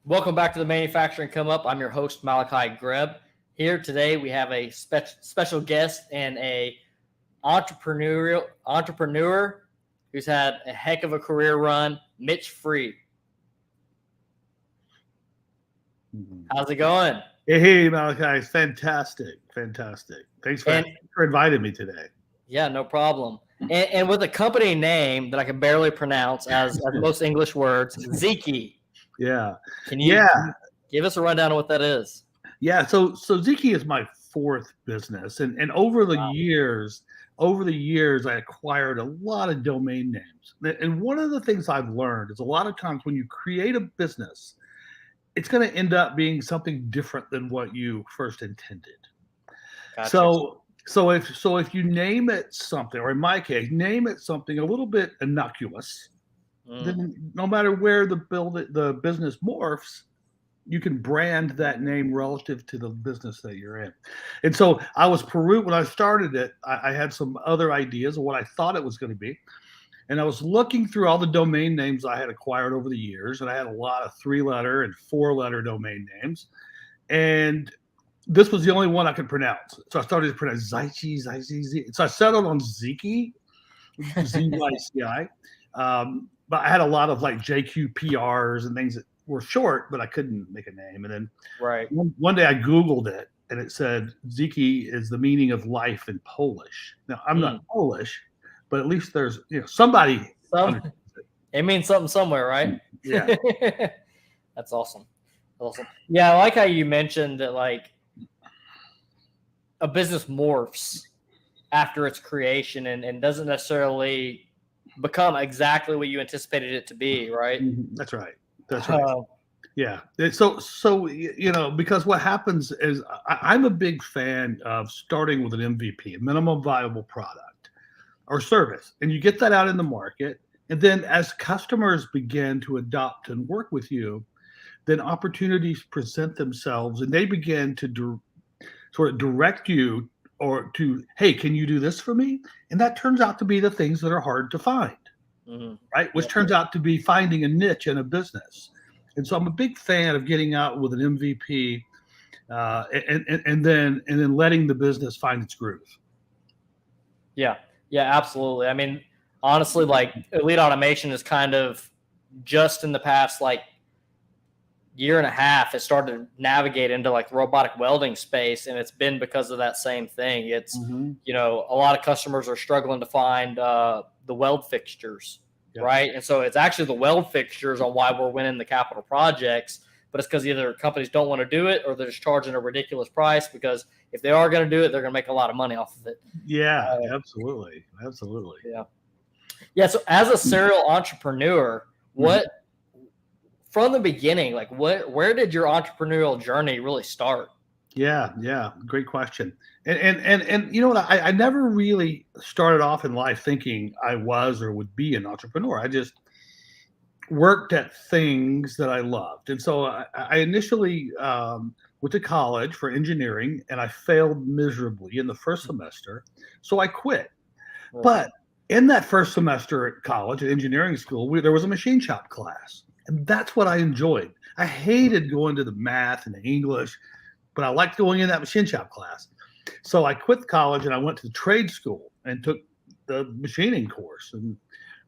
Welcome back to the Manufacturing Come Up. I'm your host, Malachi Greb. Here today we have a special guest and a entrepreneur who's had a heck of a career run, Mitch Free. How's it going? Hey, Malachi, fantastic. Thanks And for inviting me today. yeah, no problem. And with a company name that I can barely pronounce, as most English words, Ziki. Yeah, Can you give us a rundown of what that is? yeah. So Ziki is my fourth business, and over the Wow. years, I acquired a lot of domain names. And one of the things I've learned is a lot of times when you create a business, it's going to end up being something different than what you first intended. Gotcha. So if you name it something, or in my case, name it something a little bit innocuous, then no matter where the business morphs, you can brand that name relative to the business that you're in. And so I was when I started it, I had some other ideas of what I thought it was going to be. And I was looking through all the domain names I had acquired over the years, and I had a lot of 3-letter and 4-letter domain names. And this was the only one I could pronounce. So I started to pronounce Zyci. So I settled on Ziki, Zyci. But I had a lot of like JQPRs and things that were short, but I couldn't make a name. And then Right. one day I Googled it, and it said Ziki is the meaning of life in Polish. Now, I'm not Polish, but at least there's somebody. It means something somewhere, right? Yeah. That's awesome. Yeah, I like how you mentioned that like a business morphs after its creation and doesn't necessarily become exactly what you anticipated it to be, right? That's right. Yeah. So because what happens is I'm a big fan of starting with an MVP, a minimum viable product or service, and you get that out in the market. And then as customers begin to adopt and work with you, then opportunities present themselves and they begin to sort of direct you or to, hey, can you do this for me? And that turns out to be the things that are hard to find, right? Which turns out to be finding a niche in a business. And so I'm a big fan of getting out with an MVP and then letting the business find its groove. Yeah, absolutely. I mean, honestly, like Elite Automation is kind of just in the past like year and a half has started to navigate into like robotic welding space, and it's been because of that same thing. It's a lot of customers are struggling to find the weld fixtures, right? And so it's actually the weld fixtures on why we're winning the capital projects, but it's because either companies don't want to do it or they're just charging a ridiculous price, because if they are going to do it, they're going to make a lot of money off of it. Yeah, absolutely. Yeah. So as a serial entrepreneur, what from the beginning, like where did your entrepreneurial journey really start? Yeah, great question. And you know what? I never really started off in life thinking I was or would be an entrepreneur. I just worked at things that I loved, and so I initially went to college for engineering, and I failed miserably in the first semester, so I quit. But in that first semester at college, at engineering school, there was a machine shop class. And that's what I enjoyed. I hated going to the math and the English, but I liked going in that machine shop class. So I quit college and I went to the trade school and took the machining course and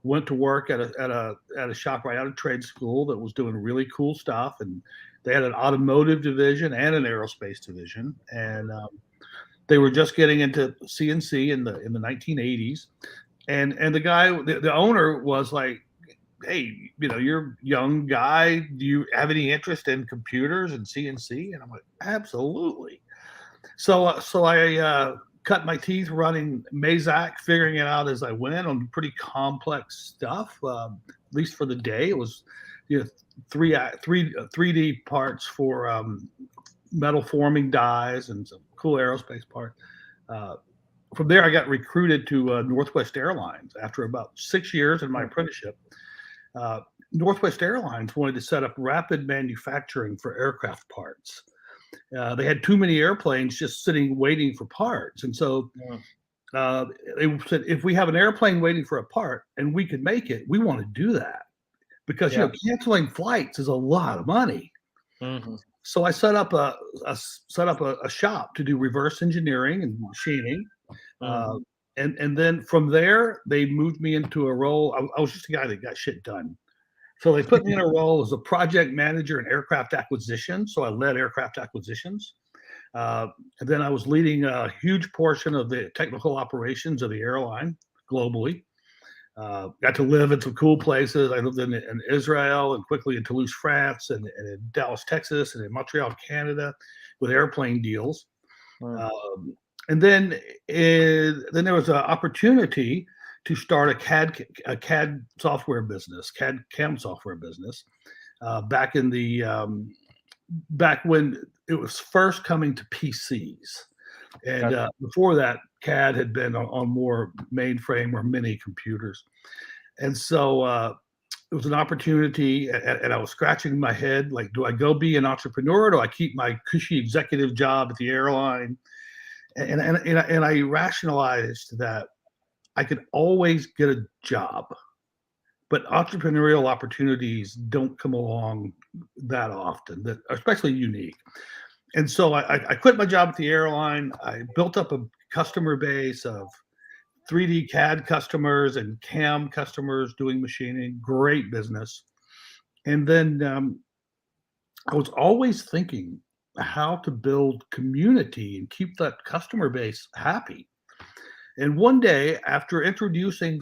went to work at a shop right out of trade school that was doing really cool stuff. And they had an automotive division and an aerospace division. And they were just getting into CNC in the 1980s. And the owner was like, hey, you're a young guy. Do you have any interest in computers and CNC? And I'm like, absolutely. So I cut my teeth running Mazak, figuring it out as I went on pretty complex stuff. At least for the day, it was 3D parts for metal forming dies and some cool aerospace parts. From there, I got recruited to Northwest Airlines after about 6 years in my apprenticeship. Northwest Airlines wanted to set up rapid manufacturing for aircraft parts. They had too many airplanes just sitting waiting for parts. And so they said, if we have an airplane waiting for a part and we can make it, we want to do that. Because canceling flights is a lot of money. Mhm. So I set up a shop to do reverse engineering and machining. Mhm. Uh, and then from there, they moved me into a role. I was just a guy that got shit done. So they put me in a role as a project manager in aircraft acquisition. So I led aircraft acquisitions. Uh, and then I was leading a huge portion of the technical operations of the airline globally. Got to live in some cool places. I lived in Israel and quickly in Toulouse, France, and in Dallas, Texas, and in Montreal, Canada, with airplane deals. Mm. And then there was an opportunity to start a CAD software business, CAD CAM software business, back in the back when it was first coming to PCs. And Okay. before that, CAD had been on more mainframe or mini computers. And so it was an opportunity, and I was scratching my head like, do I go be an entrepreneur, or do I keep my cushy executive job at the airline? And I rationalized that I could always get a job, but entrepreneurial opportunities don't come along that often, that are especially unique. And so I quit my job at the airline. I built up a customer base of 3D CAD customers and CAM customers doing machining, great business. And then I was always thinking how to build community and keep that customer base happy. And one day, after introducing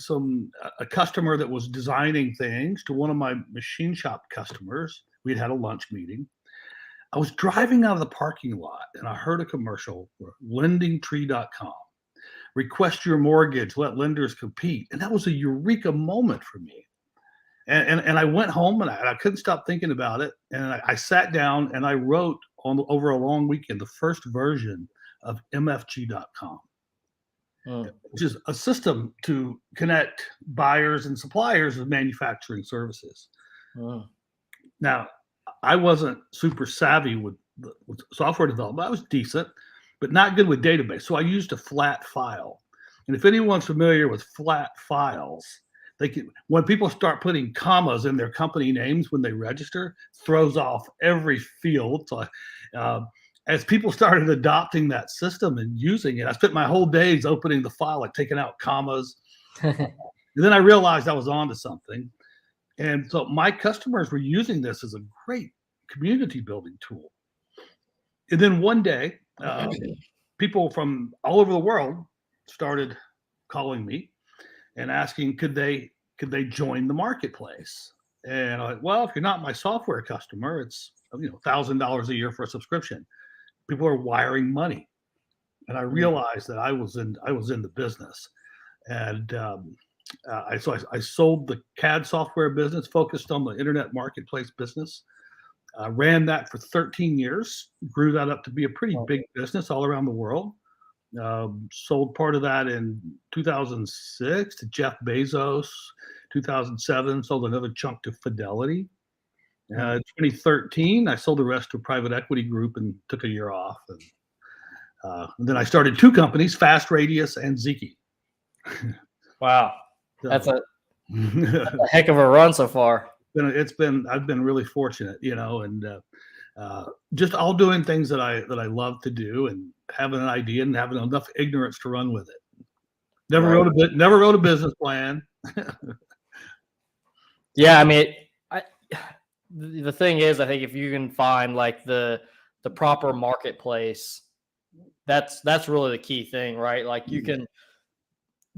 a customer that was designing things to one of my machine shop customers, we'd had a lunch meeting. I was driving out of the parking lot and I heard a commercial for lendingtree.com. Request your mortgage, let lenders compete. And that was a eureka moment for me. And I went home and I couldn't stop thinking about it. And I sat down and I wrote over a long weekend the first version of mfg.com, Mm. which is a system to connect buyers and suppliers of manufacturing services. Mm. Now, I wasn't super savvy with software development. I was decent, but not good with database. So I used a flat file. And if anyone's familiar with flat files, when people start putting commas in their company names when they register, throws off every field. So as people started adopting that system and using it, I spent my whole days opening the file, like taking out commas. And then I realized I was onto something. And so my customers were using this as a great community building tool. And then one day, people from all over the world started calling me and asking, could they join the marketplace? And I'm like, well, if you're not my software customer, it's $1,000 a year for a subscription. People are wiring money, and I realized that I was in the business, and I sold the CAD software business, focused on the internet marketplace business. Ran that for 13 years, grew that up to be a pretty big business all around the world. Sold part of that in 2006 to Jeff Bezos. 2007, sold another chunk to Fidelity. 2013, I sold the rest to a private equity group and took a year off. And then I started two companies, Fast Radius and Ziki. Wow. So, That's a heck of a run so far. I've been really fortunate, and just all doing things that I love to do, and having an idea and having enough ignorance to run with it. Never wrote a business plan. Yeah, I mean, the thing is, I think if you can find like the proper marketplace, that's really the key thing, right? Like you can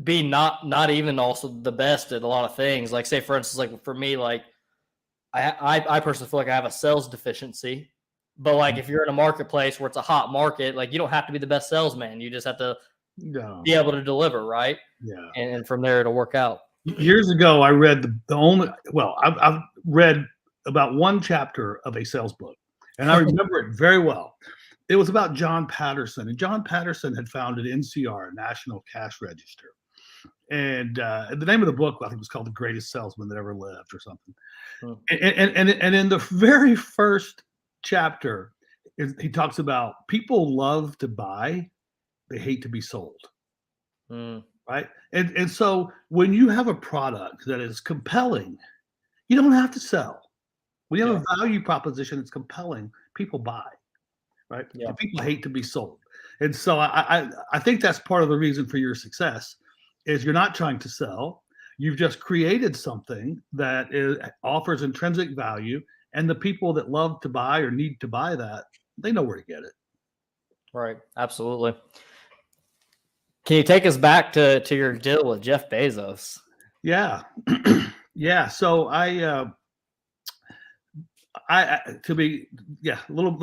be not even also the best at a lot of things. Like say for instance, like for me, like I personally feel like I have a sales deficiency. But like if you're in a marketplace where it's a hot market, like you don't have to be the best salesman. You just have to be able to deliver, right? Yeah. And from there it'll work out. Years ago, I read I've read about one chapter of a sales book, and I remember it very well. It was about John Patterson, and John Patterson had founded NCR, National Cash Register. And the name of the book, I think, was called "The Greatest Salesman That Ever Lived" or something. And in the very first chapter, he talks about people love to buy, they hate to be sold. Right. And so when you have a product that is compelling, you don't have to sell. When you have Yeah. a value proposition that's compelling, people buy, right? Yeah. And people hate to be sold. And so I think that's part of the reason for your success is you're not trying to sell. You've just created something that offers intrinsic value, and the people that love to buy or need to buy that, they know where to get it. Right. Absolutely. Can you take us back to your deal with Jeff Bezos? Yeah. Yeah. So to be a little.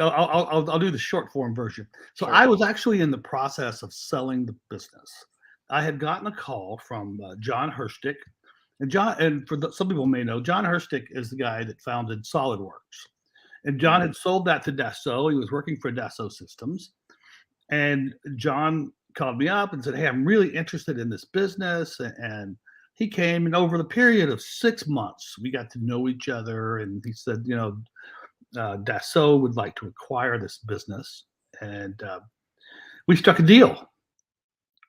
I'll do the short form version. So Sure. I was actually in the process of selling the business. I had gotten a call from John Herstick, and some people may know, John Herstick is the guy that founded SolidWorks, and John had sold that to Dassault. He was working for Dassault Systems, and John called me up and said, "Hey, I'm really interested in this business," and he came, and over the period of 6 months, we got to know each other. And he said, Dassault would like to acquire this business, and we struck a deal.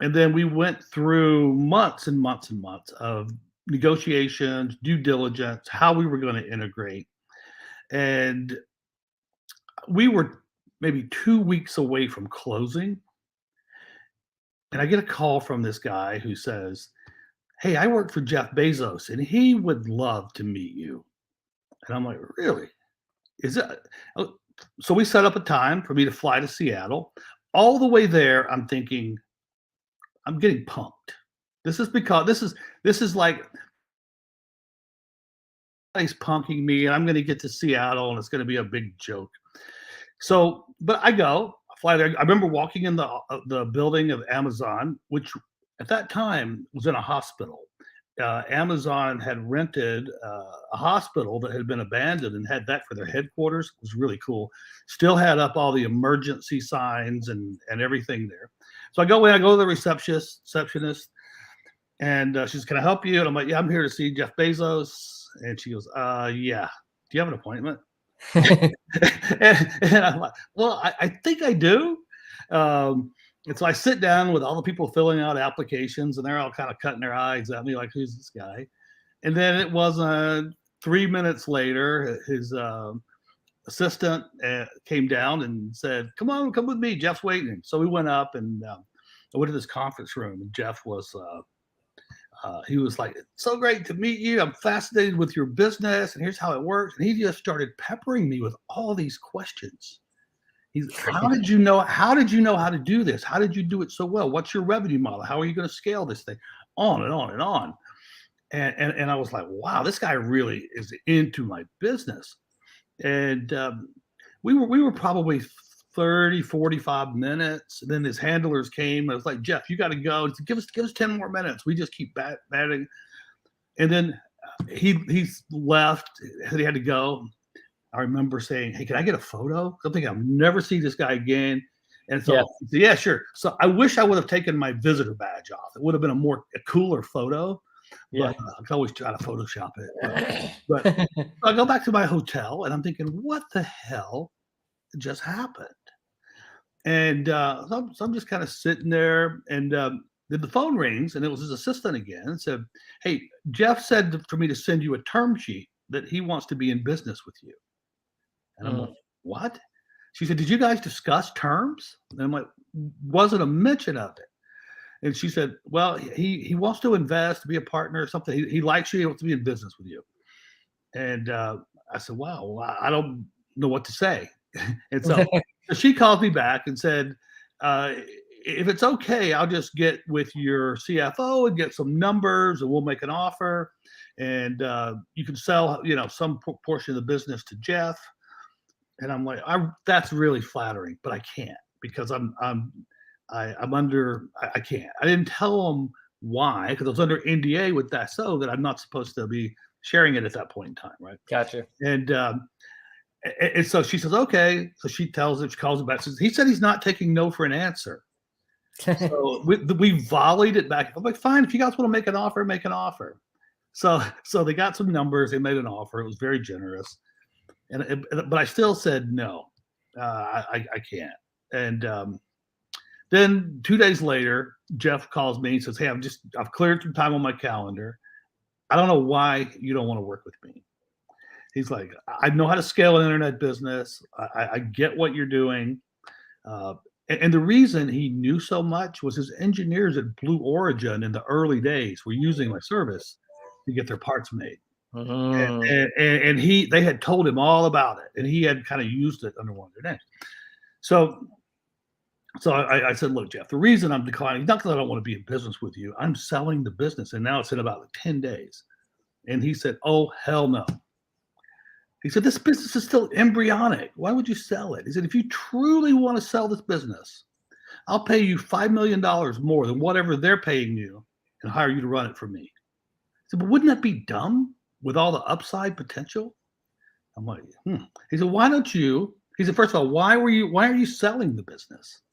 And then we went through months and months and months of negotiations, due diligence, how we were going to integrate. And we were maybe 2 weeks away from closing. And I get a call from this guy who says, "Hey, I work for Jeff Bezos and he would love to meet you." And I'm like, "Really? Is it?" So we set up a time for me to fly to Seattle. All the way there, I'm thinking, I'm getting punked. This is like he's punking me, and I'm going to get to Seattle, and it's going to be a big joke. So, but I fly there. I remember walking in the building of Amazon, which at that time was in a hospital. Amazon had rented a hospital that had been abandoned and had that for their headquarters. It was really cool. Still had up all the emergency signs and everything there. So I go in, I go to the receptionist, and she says, "Can I help you?" And I'm like, "Yeah, I'm here to see Jeff Bezos." And she goes, "Yeah. Do you have an appointment?" and I'm like, "Well, I think I do." And so I sit down with all the people filling out applications, and they're all kind of cutting their eyes at me like, "Who's this guy?" And then it wasn't 3 minutes later, his assistant came down and said, come with me. Jeff's waiting." So we went up, and I went to this conference room, and Jeff was he was like, "It's so great to meet you. I'm fascinated with your business, and here's how it works." And he just started peppering me with all these questions. How did you know how to do this? How did you do it so well? What's your revenue model? How are you going to scale this thing? On and on and on. And I was like, wow, this guy really is into my business. And we were probably 30, 45 minutes. And then his handlers came. I was like, "Jeff, you got to go. Said, give us 10 more minutes. We just keep batting." And then he left. He had to go. I remember saying, "Hey, can I get a photo?" I think I'll never see this guy again. And so, he said, "Yeah, sure." So I wish I would have taken my visitor badge off. It would have been a cooler photo. Yeah. But I can always try to Photoshop it. But I go back to my hotel, and I'm thinking, what the hell just happened? And so I'm just kind of sitting there, and then the phone rings, and it was his assistant again, and said, "Hey, Jeff said for me to send you a term sheet that he wants to be in business with you." And I'm like, "What?" She said, "Did you guys discuss terms?" And I'm like, "Wasn't a mention of it." And she said, "Well, he wants to invest, be a partner or something. He likes you. He wants to be in business with you." And I said, "Wow, I don't know what to say." And so she called me back and said, "If it's okay, I'll just get with your CFO and get some numbers, and we'll make an offer. And you can sell, some portion of the business to Jeff." And I'm like, "That's really flattering, but I can't because I'm under. I can't. I didn't tell them why because I was under NDA with Dassault that I'm not supposed to be sharing it at that point in time, right?" Gotcha. And so she says, "Okay." So she calls him back. Says, "He said he's not taking no for an answer." So we volleyed it back. I'm like, "Fine, if you guys want to make an offer, make an offer." So they got some numbers. They made an offer. It was very generous, but I still said no. I can't. And then 2 days later, Jeff calls me and says, "Hey, I've cleared some time on my calendar. I don't know why you don't want to work with me." He's like, I know how to scale an internet business. I get what you're doing. And the reason he knew so much was his engineers at Blue Origin in the early days were using my service to get their parts made. Mhm. And they had told him all about it, and he had kind of used it under one of their names. So I said, look, Jeff, the reason I'm declining, not because I don't want to be in business with you. I'm selling the business, and now it's in about 10 days. And he said, oh, hell no. He said, this business is still embryonic. Why would you sell it? He said, if you truly want to sell this business, I'll pay you $5 million more than whatever they're paying you and hire you to run it for me. He said, but wouldn't that be dumb with all the upside potential? I'm like, He said, why don't you? He said, first of all, why are you selling the business?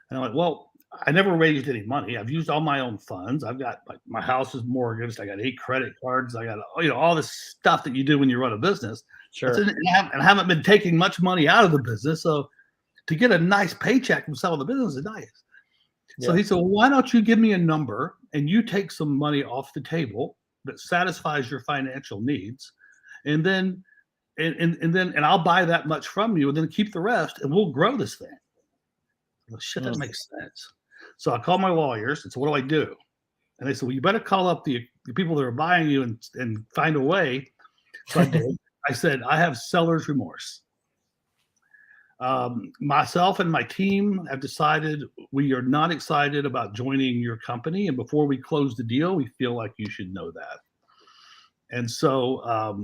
And I'm like, well, I never raised any money. I've used all my own funds. I've got my house is mortgaged. I got 8 credit cards. I got all this stuff that you do when you run a business. Sure. And I haven't been taking much money out of the business. So to get a nice paycheck from selling the business is nice. So he said, well, why don't you give me a number and you take some money off the table that satisfies your financial needs, and then I'll buy that much from you, and then keep the rest, and we'll grow this thing. Well, shit, that makes sense. So I called my lawyers and said, what do I do? And they said, well, you better call up the people that are buying you and find a way. So I did. I said, I have seller's remorse. Myself and my team have decided we are not excited about joining your company. And before we close the deal, we feel like you should know that. And so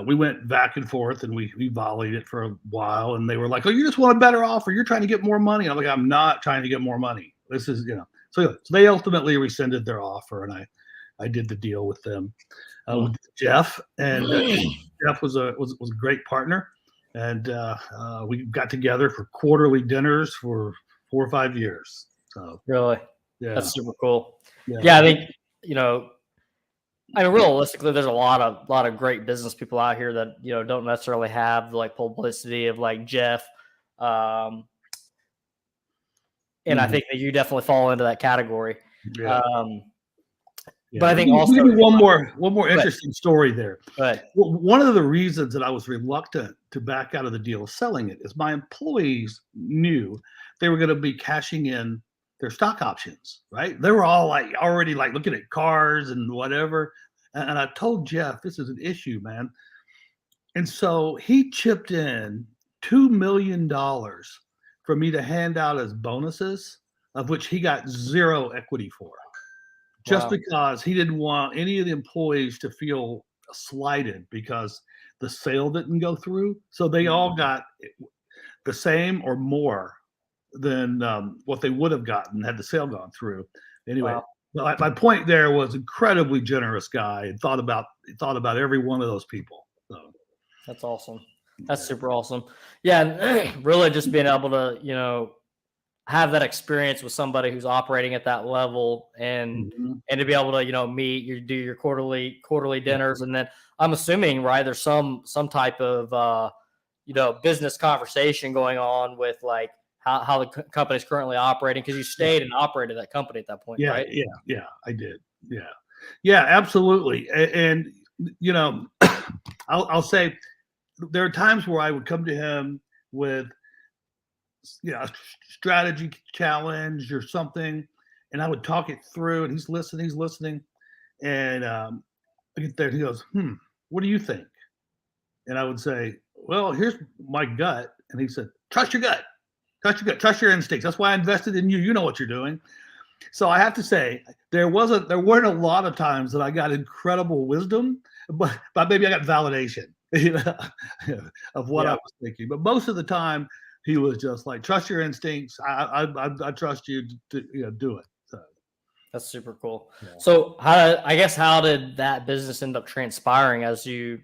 we went back and forth, and we volleyed it for a while. And they were like, oh, you just want a better offer. You're trying to get more money. I'm like, I'm not trying to get more money. This is, So they ultimately rescinded their offer, and I did the deal with them, with Jeff. And Jeff was a great partner. And we got together for quarterly dinners for 4 or 5 years. So really, yeah, that's super cool. Yeah, I think realistically, there's a lot of great business people out here that don't necessarily have the publicity of Jeff, and I think that you definitely fall into that category. Yeah. But I think also one more interesting story there. But one of the reasons that I was reluctant to back out of the deal of selling it is my employees knew they were going to be cashing in their stock options, right? They were all already looking at cars and whatever. And I told Jeff, this is an issue, man. And so he chipped in $2 million for me to hand out as bonuses, of which he got 0 equity for. Just because he didn't want any of the employees to feel slighted because the sale didn't go through. So they all got the same or more than what they would have gotten had the sale gone through. Anyway, my point there was incredibly generous guy and thought about every one of those people. So that's awesome. That's super awesome. Yeah, and really just being able to have that experience with somebody who's operating at that level, and to be able to meet, do your quarterly dinners, and then I'm assuming there's some type of business conversation going on with how the company's currently operating, because you stayed and operated that company at that point, right? Yeah, I did. Yeah, absolutely. And I'll say there are times where I would come to him with a strategy challenge or something, and I would talk it through, and he's listening, and I get there, and he goes, what do you think? And I would say, well, here's my gut. And he said, trust your gut, trust your instincts. That's why I invested in you. You know what you're doing. So I have to say, there weren't a lot of times that I got incredible wisdom, but maybe I got validation of what I was thinking. But most of the time, he was just like, trust your instincts. I trust you to do it. So that's super cool. Yeah. So how did that business end up transpiring as you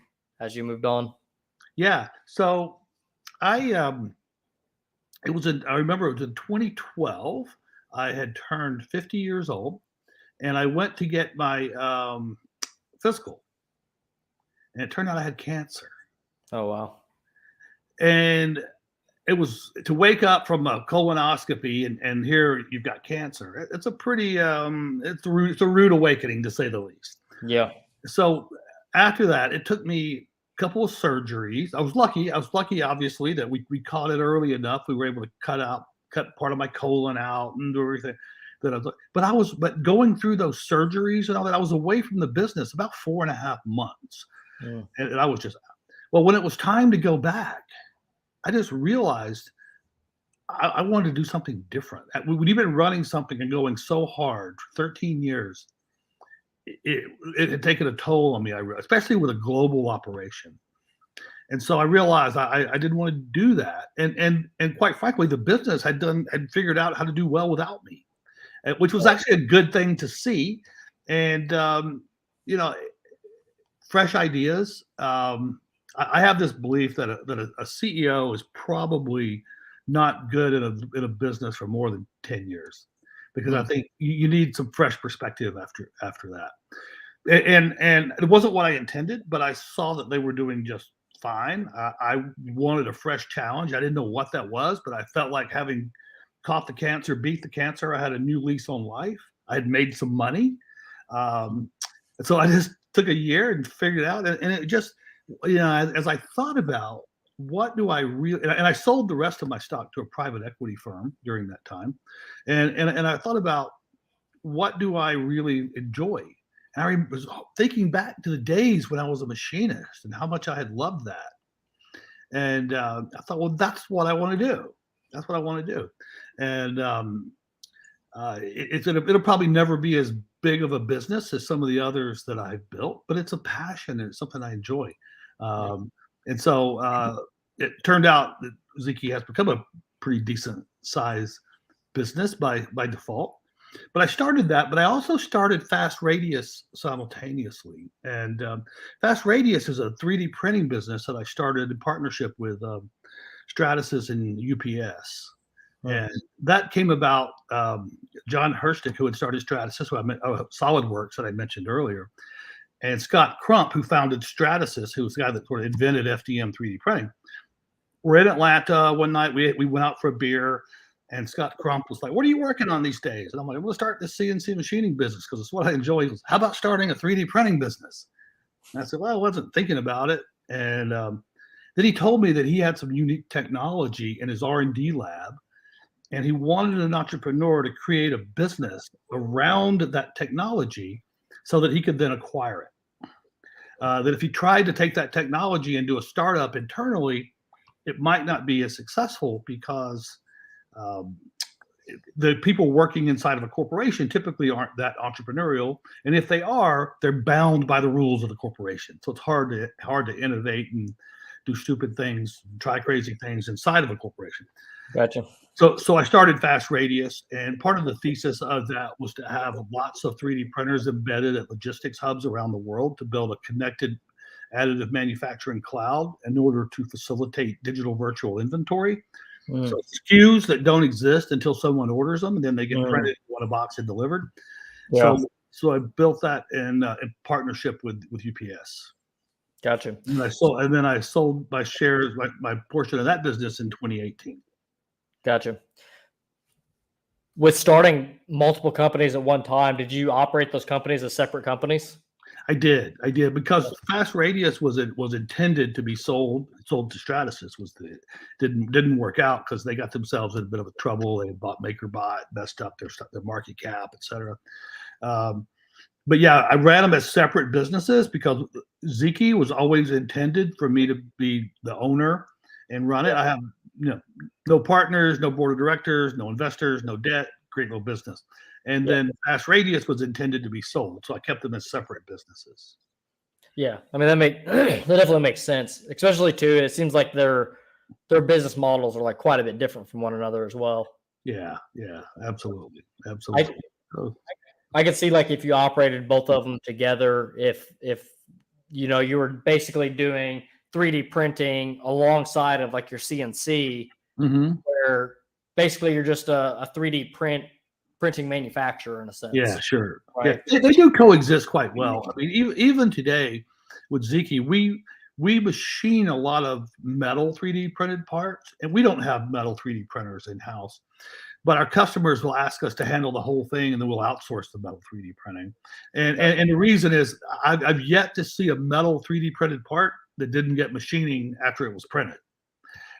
moved on? Yeah. So I remember it was in 2012. I had turned 50 years old, and I went to get my physical, and it turned out I had cancer. Oh, wow. And it was to wake up from a colonoscopy and here you've got cancer. It's a pretty it's a rude awakening, to say the least. Yeah. So after that, it took me couple of surgeries. I was lucky. Obviously, that we caught it early enough. We were able to cut part of my colon out and do everything. But going through those surgeries and all that, I was away from the business about 4.5 months, and I was just, well, when it was time to go back, I just realized I wanted to do something different. When you've been running something and going so hard for 13 years, it had taken a toll on me, especially with a global operation. And so I realized I didn't want to do that. And quite frankly, the business had figured out how to do well without me, which was actually a good thing to see. And, fresh ideas. I have this belief that a CEO is probably not good in a business for more than 10 years, because I think you need some fresh perspective after that. And it wasn't what I intended, but I saw that they were doing just fine. I wanted a fresh challenge. I didn't know what that was, but I felt like having caught the cancer, beat the cancer, I had a new lease on life. I had made some money. So I just took a year and figured it out. And it just, as I thought about what do I really, and I sold the rest of my stock to a private equity firm during that time. And I thought about what do I really enjoy? And I was thinking back to the days when I was a machinist and how much I had loved that. And I thought, well, that's what I want to do. That's what I want to do. And it'll probably never be as big of a business as some of the others that I've built, but it's a passion and it's something I enjoy. And so it turned out that Ziki has become a pretty decent size business by default. But I started that, but I also started Fast Radius simultaneously. And Fast Radius is a 3D printing business that I started in partnership with Stratasys and UPS. And that came about John Herstick, who had started Stratasys, SolidWorks that I mentioned earlier, and Scott Crump, who founded Stratasys, who was the guy that sort of invented FDM 3D printing. We're in Atlanta one night. We went out for a beer. And Scott Crump was like, "What are you working on these days?" And I'm like, "I'm going to start this CNC machining business because it's what I enjoy." He goes, "How about starting a 3D printing business?" And I said, "Well, I wasn't thinking about it." And then he told me that he had some unique technology in his R&D lab, and he wanted an entrepreneur to create a business around that technology so that he could then acquire it. That if he tried to take that technology and do a startup internally, it might not be as successful because the people working inside of a corporation typically aren't that entrepreneurial, and if they are, they're bound by the rules of the corporation. So it's hard to innovate and do stupid things, try crazy things inside of a corporation. Gotcha. So I started Fast Radius, and part of the thesis of that was to have lots of 3D printers embedded at logistics hubs around the world to build a connected additive manufacturing cloud in order to facilitate digital virtual inventory. So SKUs that don't exist until someone orders them, and then they get printed, want a box and delivered. Yeah. So I built that in partnership with UPS. Gotcha. And then I sold my shares, my portion of that business in 2018. Gotcha. With starting multiple companies at one time, did you operate those companies as separate companies? I did because Fast Radius was intended to be sold to Stratasys. Didn't work out because they got themselves in a bit of a trouble. They bought MakerBot, messed up their market cap, etc. But yeah, I ran them as separate businesses because Ziki was always intended for me to be the owner and run it. I have no partners, no board of directors, no investors, no debt, great little business. And then Fast Radius was intended to be sold, so I kept them as separate businesses. Yeah, I mean that definitely makes sense, especially too. It seems like their business models are like quite a bit different from one another as well. Yeah, absolutely. I could see like if you operated both of them together, if you were basically doing 3D printing alongside of like your CNC, where basically you're just a 3D printing manufacturer in a sense. Yeah, sure. Right? Yeah, they do coexist quite well. I mean, even today with Ziki, we machine a lot of metal 3D printed parts, and we don't have metal 3D printers in house. But our customers will ask us to handle the whole thing, and then we'll outsource the metal 3D printing. And the reason is I've yet to see a metal 3D printed part that didn't get machining after it was printed,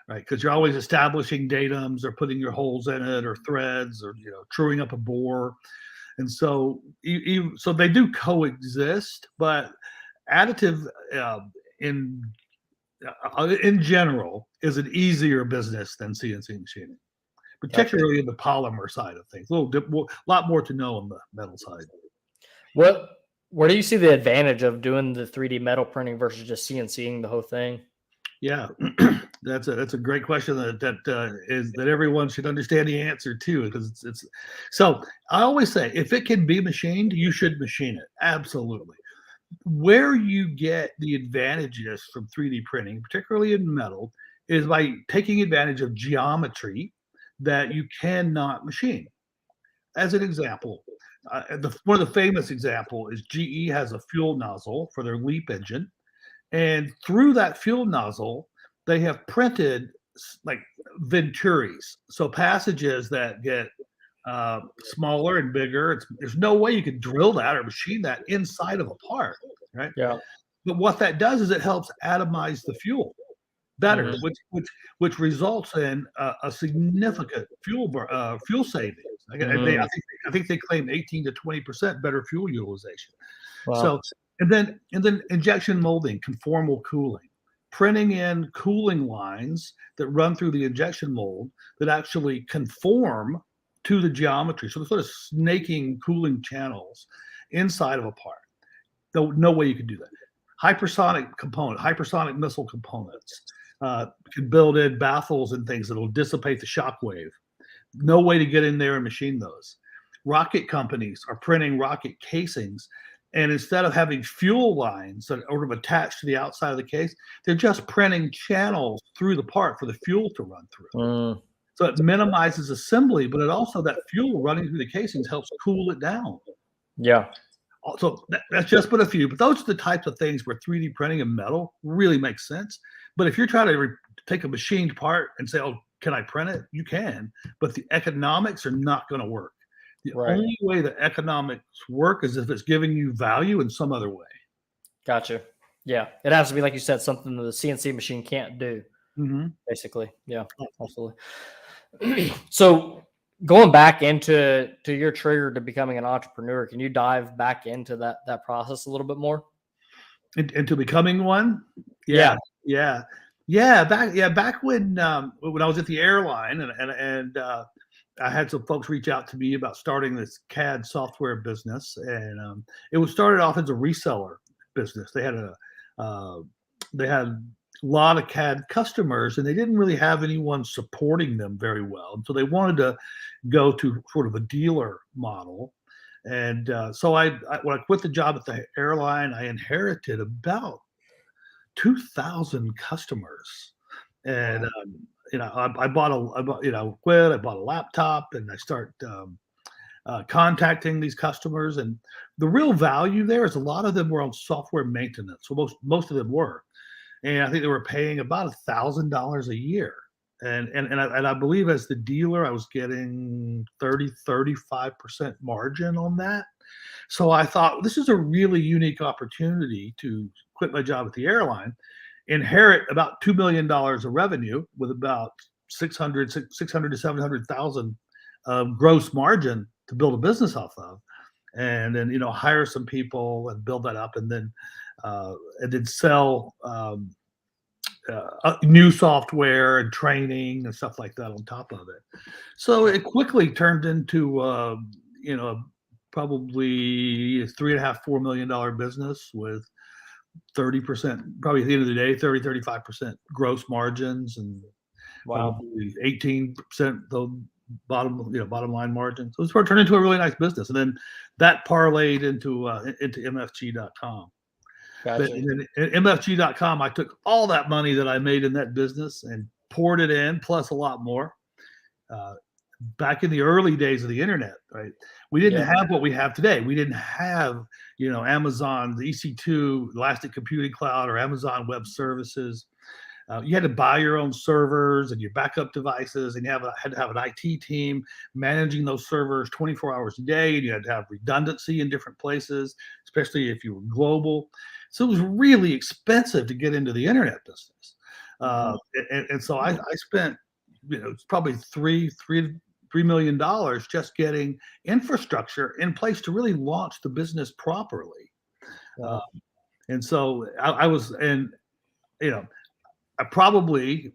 right? Because you're always establishing datums or putting your holes in it or threads or truing up a bore, and so so they do coexist, but additive in general is an easier business than CNC machining, particularly in the polymer side of things. A lot more to know on the metal side. Where do you see the advantage of doing the 3D metal printing versus just CNCing the whole thing? Yeah, that's a great question that everyone should understand the answer to, because it's so I always say, if it can be machined, you should machine it. Absolutely. Where you get the advantages from 3D printing, particularly in metal, is by taking advantage of geometry that you cannot machine. As an example, one of the famous example is GE has a fuel nozzle for their LEAP engine, and through that fuel nozzle, they have printed like venturis, so passages that get smaller and bigger. There's no way you could drill that or machine that inside of a part, right? Yeah. But what that does is it helps atomize the fuel better, which results in a significant fuel savings. I think they claim 18 to 20% better fuel utilization. Wow. So and then injection molding, conformal cooling, printing in cooling lines that run through the injection mold that actually conform to the geometry. So they're sort of snaking cooling channels inside of a part. Though no way you could do that. Hypersonic missile components can build in baffles and things that'll dissipate the shock wave. No way to get in there and machine those. Rocket companies are printing rocket casings, and instead of having fuel lines that are sort of attached to the outside of the case, they're just printing channels through the part for the fuel to run through. So it minimizes assembly, but it also, that fuel running through the casings helps cool it down. Yeah. So that's just but a few, but those are the types of things where 3D printing in metal really makes sense. But if you're trying to take a machined part and say, oh, can I print it? You can, but the economics are not going to work. The only way the economics work is if it's giving you value in some other way. Gotcha. Yeah. It has to be, like you said, something that the CNC machine can't do, basically. Yeah, absolutely. So going back into your trigger to becoming an entrepreneur, can you dive back into that process a little bit more? Into becoming one? Yeah. Back when I was at the airline and I had some folks reach out to me about starting this CAD software business, and it was started off as a reseller business. They had a lot of CAD customers, and they didn't really have anyone supporting them very well, and so they wanted to go to sort of a dealer model. And so when I quit the job at the airline, I inherited about 2,000 customers, and I bought a laptop, and I start contacting these customers, and the real value there is a lot of them were on software maintenance. So most of them were, and I think they were paying about $1,000 a year. And I believe as the dealer, I was getting 35% margin on that. So I thought, this is a really unique opportunity to quit my job at the airline, inherit about $2 million of revenue with about 600 to 700,000 gross margin to build a business off of, and then hire some people and build that up, and then sell new software and training and stuff like that on top of it. So it quickly turned into probably $3.5–4 million business with 30%, probably at the end of the day, 35% gross margins, and probably 18% the bottom line margin. So it's turned into a really nice business, and then that parlayed into MFG.com. Gotcha. In MFG.com, I took all that money that I made in that business and poured it in, plus a lot more. Back in the early days of the internet, right? We didn't have what we have today. We didn't have, Amazon, the EC2, Elastic Computing Cloud, or Amazon Web Services. You had to buy your own servers and your backup devices, and you had to have an IT team managing those servers 24 hours a day, and you had to have redundancy in different places, especially if you were global. So it was really expensive to get into the internet business. Mhm. And so I spent, it's probably $3 million just getting infrastructure in place to really launch the business properly. Uh, Yeah. and so I was, and you know, I probably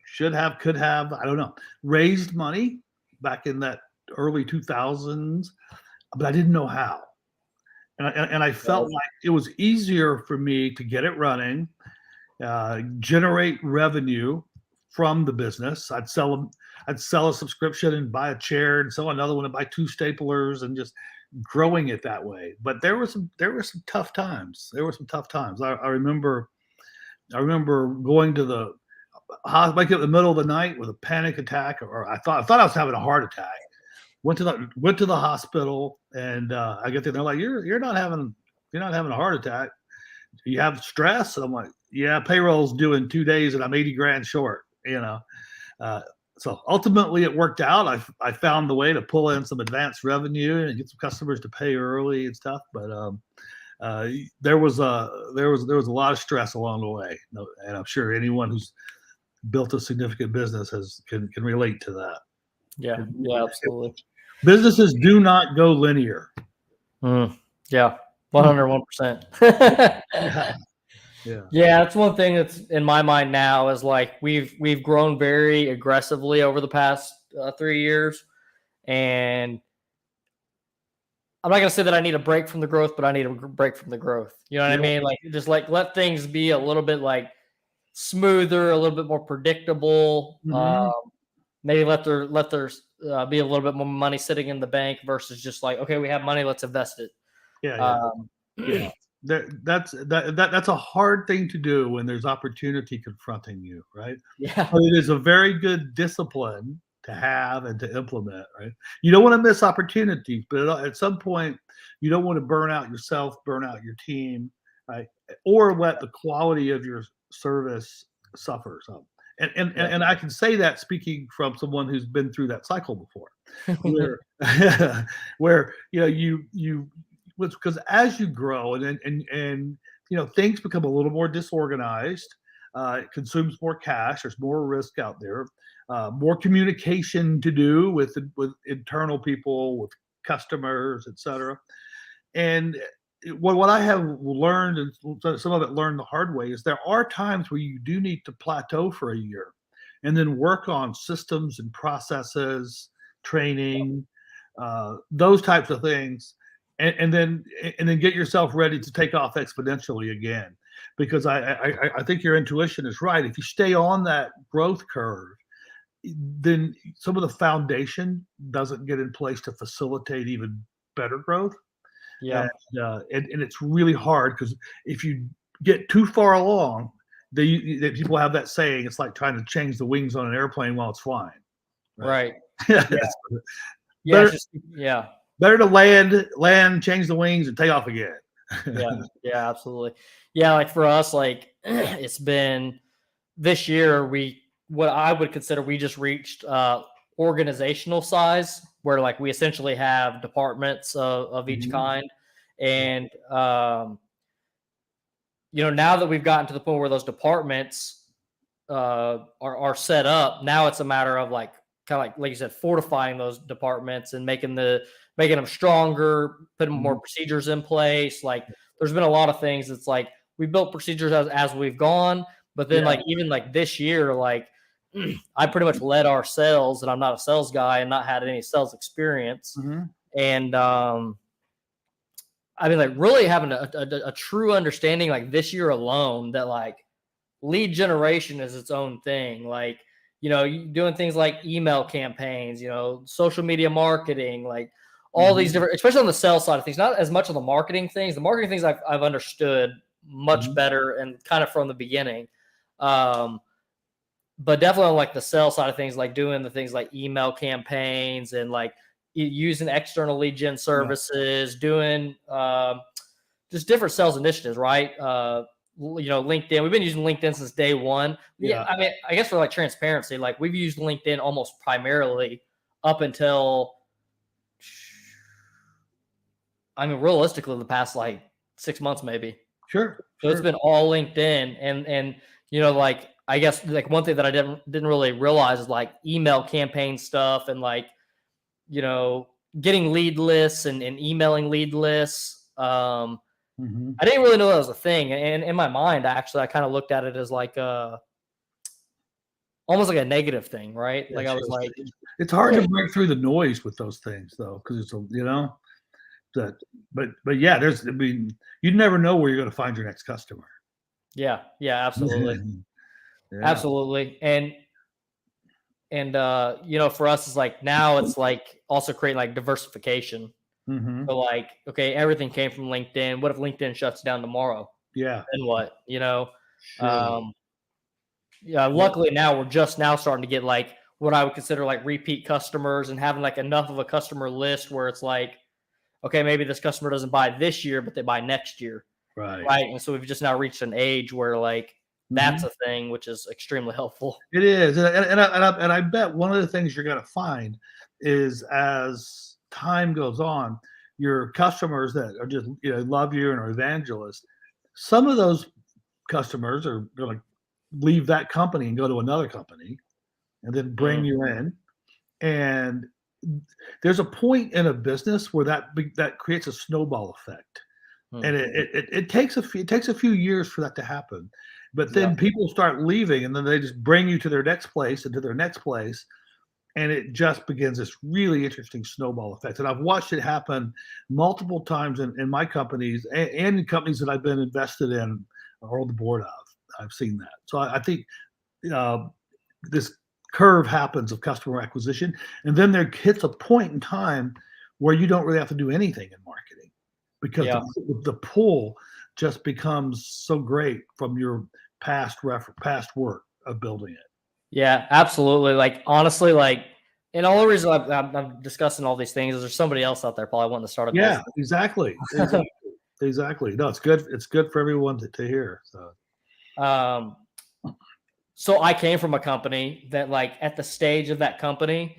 should have, could have, I don't know, raised money back in that early 2000s, but I didn't know how. And I felt Right. like it was easier for me to get it running, generate revenue from the business. I'd sell a subscription and buy a chair and sell another one and buy two staplers and just growing it that way. But there were some tough times. There were some tough times. I remember going to the hospital like in the middle of the night with a panic attack, or I thought I was having a heart attack. Went to the hospital, and I get there. They're like, you're not having a heart attack. You have stress. And I'm like, yeah, payroll's due in 2 days, and I'm 80 grand short. Uh, so ultimately, it worked out. I found the way to pull in some advanced revenue and get some customers to pay early and stuff. But there was a lot of stress along the way, and I'm sure anyone who's built a significant business can relate to that. Yeah. Yeah. Absolutely. Businesses do not go linear. Yeah. 101%. Yeah. Yeah. Yeah, that's one thing that's in my mind now is like we've grown very aggressively over the past 3 years, and I'm not gonna say that I need a break from the growth, but I need a break from the growth. You know what I Yeah. mean? Like just like let things be a little bit like smoother, a little bit more predictable. Mhm. Maybe let there be a little bit more money sitting in the bank versus just like, okay, we have money, let's invest it. Yeah, yeah. Um, Yeah. That's a hard thing to do when there's opportunity confronting you, right? yeah, But it is a very good discipline to have and to implement, right? You don't want to miss opportunities, but at some point, you don't want to burn out yourself, burn out your team, right? Or let the quality of your service suffer some. yeah, And I can say that speaking from someone who's been through that cycle before, where where you because as you grow and things become a little more disorganized, it consumes more cash. There's more risk out there, more communication to do with internal people, with customers, etc. And what I have learned, and some of it learned the hard way, is there are times where you do need to plateau for a year, and then work on systems and processes, training, those types of things, and then get yourself ready to take off exponentially again. Because I think your intuition is right. If you stay on that growth curve, then some of the foundation doesn't get in place to facilitate even better growth. yeah. And it's really hard because if you get too far along, people have that saying, it's like trying to change the wings on an airplane while it's flying, right? Right. Yeah. Yes. Yeah. It's better just yeah. better to land, change the wings, and take off again. Yeah. Yeah. Absolutely. Yeah. Like for us, like it's been this year, what I would consider we just reached organizational size where like we essentially have departments of each Mhm. kind. And, now that we've gotten to the point where those departments are set up, now it's a matter of like, kind of like you said, fortifying those departments and making them stronger, putting more Mhm. procedures in place. Like there's been a lot of things. It's like we built procedures as we've gone, but then Yeah. like even like this year, like I pretty much led our sales, and I'm not a sales guy and not had any sales experience. Mhm. And I mean, like really having a true understanding, like this year alone, that like lead generation is its own thing. Like, doing things like email campaigns, social media marketing, like all these Mhm. different, especially on the sales side of things, not as much on the marketing things. The marketing things I've understood much Mhm. better and kind of from the beginning. Um, but definitely on like the sales side of things, like doing the things like email campaigns and like using external lead gen Yeah. services, doing just different sales initiatives, right? LinkedIn. We've been using LinkedIn since day one. Yeah, Yeah. I mean, I guess for like transparency, like we've used LinkedIn almost primarily up until, I mean, realistically, the past like 6 months, maybe. Sure. So it's been all LinkedIn, and like I guess like one thing that I didn't really realize is like email campaign stuff and like getting lead lists and emailing lead lists. Mhm. I didn't really know that was a thing, and in my mind, actually, I kind of looked at it as like almost like a negative thing, right? Yeah, Like I was sure. like, It's hard yeah, to break through the noise with those things though, because it's that. But yeah, I mean, you never know where you're going to find your next customer. yeah, yeah, absolutely, Yeah. absolutely, and for us, it's like now it's like also creating like diversification. Hmm. So like, okay, everything came from LinkedIn. What if LinkedIn shuts down tomorrow? Yeah. Then what? Sure. Um, yeah. Yeah. Luckily now we're just now starting to get like what I would consider like repeat customers and having like enough of a customer list where it's like, okay, maybe this customer doesn't buy this year, but they buy next year, Right. right? And so we've just now reached an age where like that's Hmm. a thing, which is extremely helpful. It is, and I bet one of the things you're going to find is as time goes on, your customers that are just love you and are evangelists. Some of those customers are going to leave that company and go to another company, and then bring Mm, you in. And there's a point in a business where that creates a snowball effect, mm, and it takes a few years for that to happen. But yeah, then people start leaving, and then they just bring you to their next place and to their next place, and it just begins this really interesting snowball effect. And I've watched it happen multiple times in my companies and in companies that I've been invested in or on the board of. I've seen that. So I think uh, this curve happens of customer acquisition, and then there hits a point in time where you don't really have to do anything in marketing because yeah. the pull just becomes so great from your past work of building it. Yeah, absolutely. Like honestly, like, and all the reason I'm discussing all these things is there's somebody else out there probably wanting to start a Yeah, business. exactly, exactly. No, it's good. It's good for everyone to hear. So, um, so I came from a company that, like, at the stage of that company,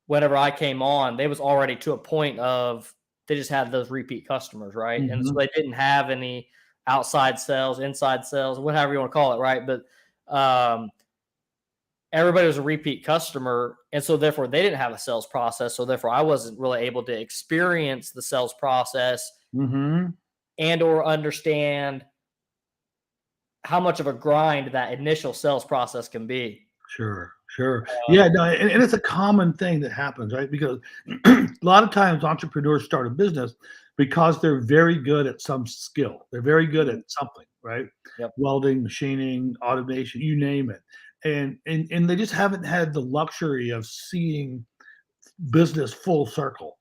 whenever I came on, they was already to a point of they just had those repeat customers, right? And so mhm, they didn't have any outside sales, inside sales, whatever you want to call it, right? But um, everybody was a repeat customer, and so therefore they didn't have a sales process, so therefore I wasn't really able to experience the sales process mhm. and or understand how much of a grind that initial sales process can be. Sure, sure. Yeah, um, no, and it's a common thing that happens, right? Because a lot of times entrepreneurs start a business because they're very good at some skill. They're very good at mhm, something, right? yep. Welding, machining, automation, you name it. And they just haven't had the luxury of seeing business full circle.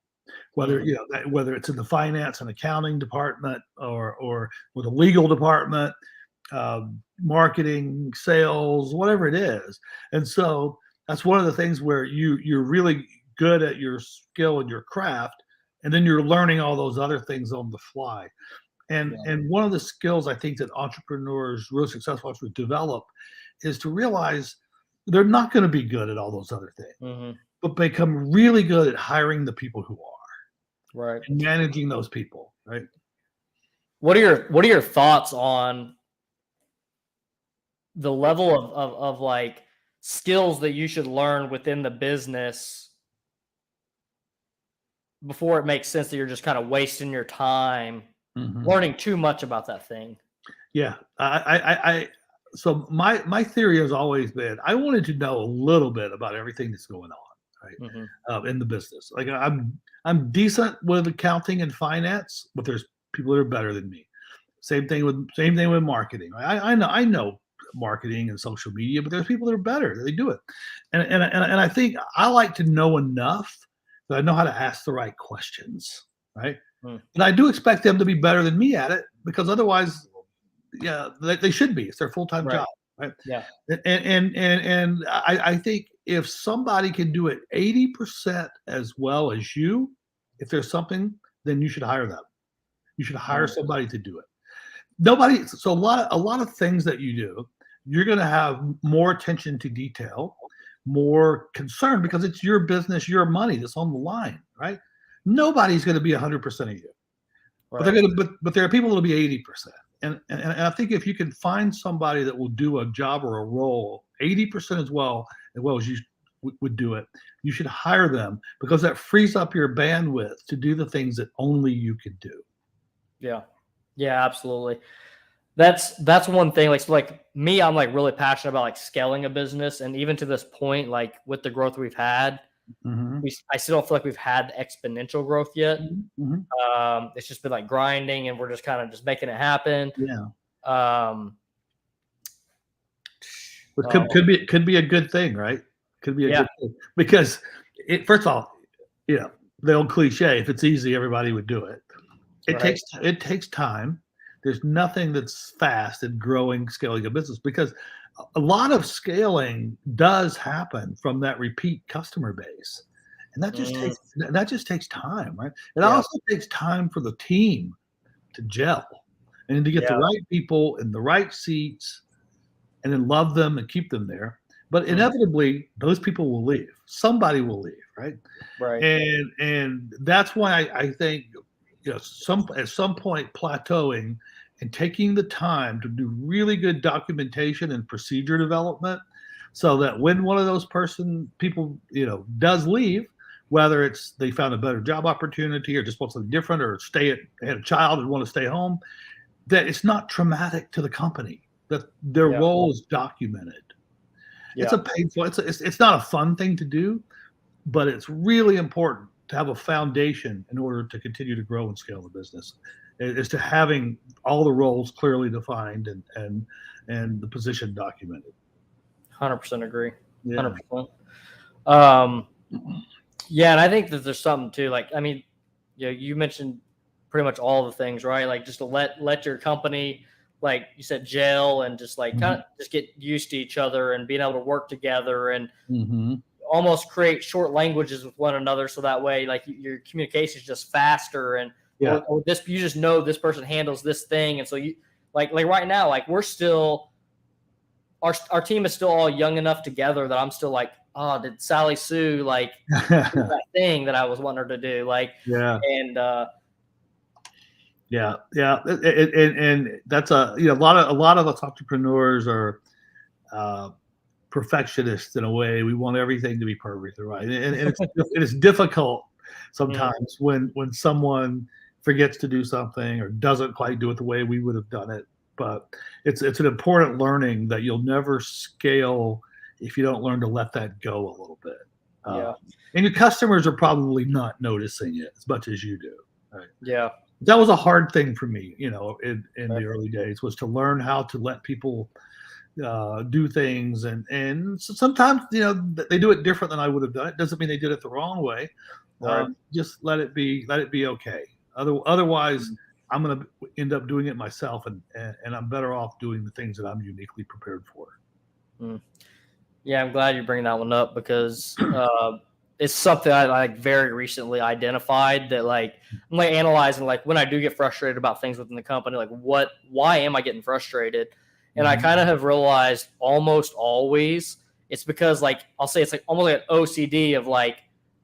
Whether Mhm, whether it's in the finance and accounting department or with a legal department, marketing, sales, whatever it is. And so that's one of the things where you're really good at your skill and your craft, and then you're learning all those other things on the fly. And yeah. and one of the skills I think that entrepreneurs, really successful entrepreneurs, develop is to realize they're not going to be good at all those other things, Mhm, but become really good at hiring the people who are right. and managing those people, right? What are your thoughts on the level of like skills that you should learn within the business before it makes sense that you're just kind of wasting your time Mhm. learning too much about that thing? Yeah, so my theory has always been I wanted to know a little bit about everything that's going on, right, Mhm, in the business. Like I'm decent with accounting and finance, but there's people that are better than me. Same thing with marketing. I know marketing and social media, but there's people that are better. They do it, and I think I like to know enough that I know how to ask the right questions, right? mm, And I do expect them to be better than me at it because otherwise yeah, they should be. It's their full-time right. job, right? Yeah. And I think if somebody can do it 80% as well as you, if there's something, then you should hire them. You should hire Mm, somebody to do it. Nobody so a lot of things that you do, you're gonna have more attention to detail, more concern because it's your business, your money that's on the line, right? Nobody's gonna be 100% of you, but they're right. gonna but there are people that'll be 80%. and I think if you can find somebody that will do a job or a role 80% as well as you would do it, you should hire them, because that frees up your bandwidth to do the things that only you can do. Yeah. Yeah, absolutely. That's one thing. Like, so like me, I'm like really passionate about like scaling a business. And even to this point, like with the growth we've had, Mm-hmm. I still don't feel like we've had exponential growth yet. Mm-hmm. It's just been like grinding, and we're just kind of just making it happen. Yeah. Um, But could be a good thing, right? Could be a good thing, because first of all, the old cliche: if it's easy, everybody would do it. It takes time. There's nothing that's fast in growing, scaling a business, because a lot of scaling does happen from that repeat customer base, and that just takes time, right? It also takes time for the team to gel and to get the right people in the right seats, and then love them and keep them there. But inevitably, those people will leave. Somebody will leave, right? Right. And that's why I think at some point plateauing and taking the time to do really good documentation and procedure development, so that when one of those people does leave, whether it's they found a better job opportunity or just want something different, or had a child and want to stay home, that it's not traumatic to the company, that their role is documented. It's a painful, it's not a fun thing to do, but it's really important to have a foundation in order to continue to grow and scale the business, is to having all the roles clearly defined and the position documented. 100% agree. Yeah. 100%. Yeah, and I think that there's something too. Like, I mean, you mentioned pretty much all the things, right? Like, just to let your company, like you said, gel, and just like kind of just get used to each other and being able to work together, and almost create short languages with one another, so that way like your communication is just faster, and or this, you just know this person handles this thing, and so you like right now, like we're still our team is still all young enough together that I'm still like, oh, did Sally Sue like do that thing that I was wanting her to do, like and and that's a lot of us entrepreneurs are perfectionists in a way. We want everything to be perfect, right? And it's difficult sometimes when someone forgets to do something or doesn't quite do it the way we would have done it. But it's an important learning that you'll never scale if you don't learn to let that go a little bit. And your customers are probably not noticing it as much as you do. Right? Yeah. That was a hard thing for me, in the early days, was to learn how to let people do things, and so sometimes they do it different than I would have done it. Doesn't mean they did it the wrong way. Just let it be okay. Otherwise, I'm going to end up doing it myself, and I'm better off doing the things that I'm uniquely prepared for. Yeah, I'm glad you bring that one up, because it's something I like very recently identified, that like I'm like analyzing, like when I do get frustrated about things within the company, like why am I getting frustrated? And I kind of have realized almost always it's because, like, I'll say it's like almost like an OCD of like,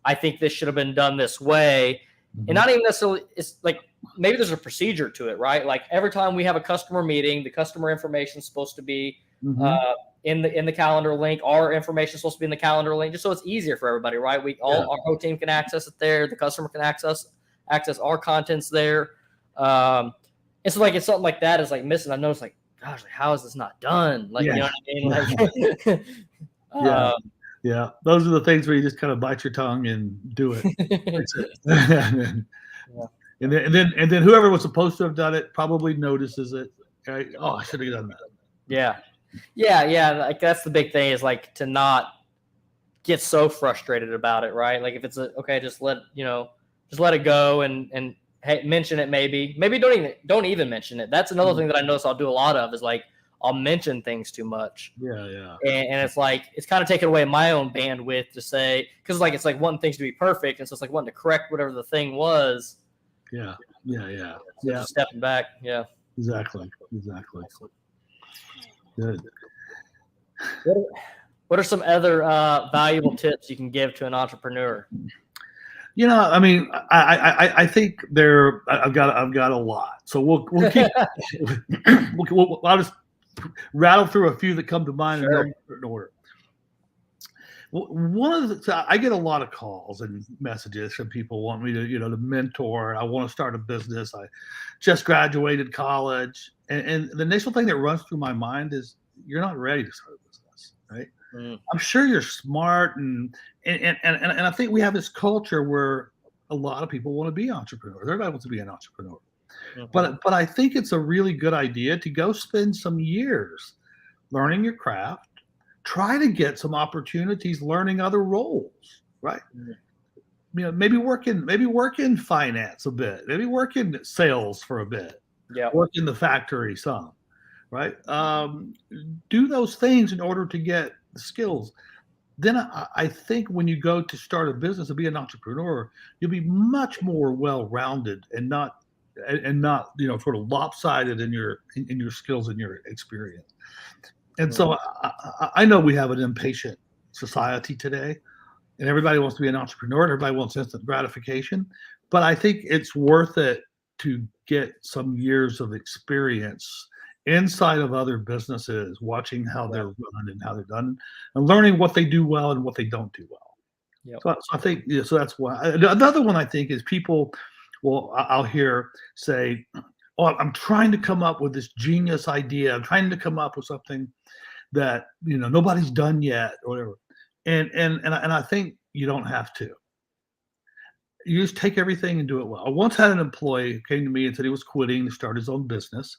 I think this should have been done this way. And not even necessarily, it's like maybe there's a procedure to it, right? Like every time we have a customer meeting, the customer information is supposed to be in the calendar link. Our information is supposed to be in the calendar link, just so it's easier for everybody, right? Our whole team can access it there. The customer can access our contents there. And so like, it's something like that is like missing. I noticed, like, gosh, like, how is this not done? Like, you know what I mean? Like, yeah. Those are the things where you just kind of bite your tongue and do it. That's it. And then whoever was supposed to have done it probably notices it. Right? Oh, I should have done that. Yeah. Like that's the big thing, is like to not get so frustrated about it, right? Like if it's just let it go, and hey, mention it. Maybe don't even mention it. That's another thing that I notice I'll do a lot of, is like I'll mention things too much. And it's like it's kind of taking away my own bandwidth to say, because like it's like wanting things to be perfect, and so it's like wanting to correct whatever the thing was. So just stepping back. Exactly. Good. What are some other valuable tips you can give to an entrepreneur? I mean, I think I've got a lot, so we'll keep. I'll just rattle through a few that come to mind and go Sure. in certain order. One of the, so I get a lot of calls and messages from people want me to, to mentor. I want to start a business. I just graduated college, and the initial thing that runs through my mind is you're not ready to start a business, right? Mm, I'm sure you're smart, and I think we have this culture where a lot of people want to be entrepreneurs. Everybody wants to be an entrepreneur, mhm. but I think it's a really good idea to go spend some years learning your craft. Try to get some opportunities learning other roles, right? Mm. Maybe work in finance a bit, maybe work in sales for a bit, Yeah. work in the factory some, right? Do those things in order to get skills. Then I think when you go to start a business and be an entrepreneur, you'll be much more well-rounded and not sort of lopsided in your skills and your experience. And Mm. so I know we have an impatient society today, and everybody wants to be an entrepreneur, and everybody wants instant gratification. But I think it's worth it to get some years of experience inside of other businesses, watching how Yeah. they're run and how they're done, and learning what they do well and what they don't do well. Yep. So I think, so that's why. Another one I think is people. Well, I'll hear say, "Oh, I'm trying to come up with this genius idea. I'm trying to come up with something that nobody's done yet, or whatever." And I think you don't have to. You just take everything and do it well. I once had an employee who came to me and said he was quitting to start his own business,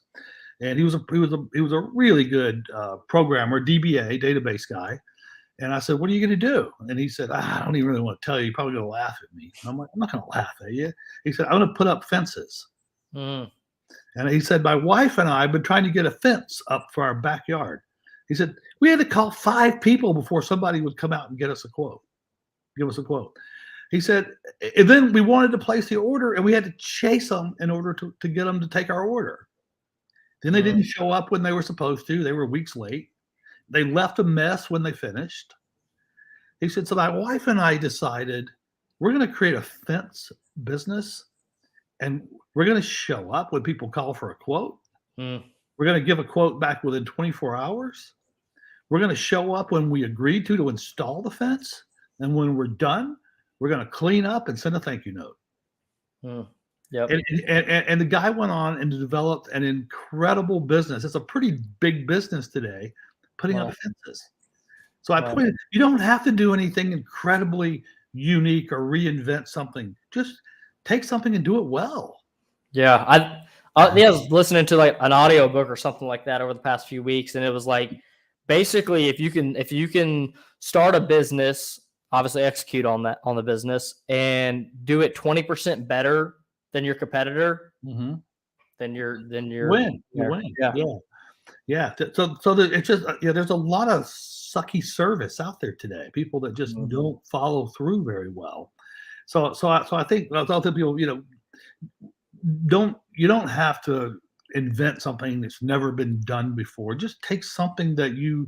and he was a really good programmer, DBA, database guy. And I said, "What are you going to do?" And he said, "I don't even really want to tell you. You're probably going to laugh at me." And I'm like, "I'm not going to laugh at you." He said, "I'm going to put up fences." Mm. And he said, "My wife and I have been trying to get a fence up for our backyard." He said, "We had to call 5 people before somebody would come out and give us a quote. He said, "And then we wanted to place the order, and we had to chase them in order to get them to take our order. Then they Mm. didn't show up when they were supposed to. They were weeks late. They left a mess when they finished." He said, "So my wife and I decided we're going to create a fence business, and we're going to show up when people call for a quote. Mm. We're going to give a quote back within 24 hours. We're going to show up when we agreed to install the fence. And when we're done, we're going to clean up and send a thank you note." Mm. Yep. And the guy went on and developed an incredible business. It's a pretty big business today, putting up Wow. fences. So I Wow. put it, you don't have to do anything incredibly unique or reinvent something. Just take something and do it well. Yeah. I was listening to like an audio book or something like that over the past few weeks, and it was like basically if you can start a business, obviously execute on the business and do it 20% better than your competitor, Mm-hmm. then you're Win, you there. win. Yeah. Yeah. Yeah. It's just, there's a lot of sucky service out there today. People that just Mhm. don't follow through very well. So I think I'll tell people, you don't have to invent something that's never been done before. Just take something that you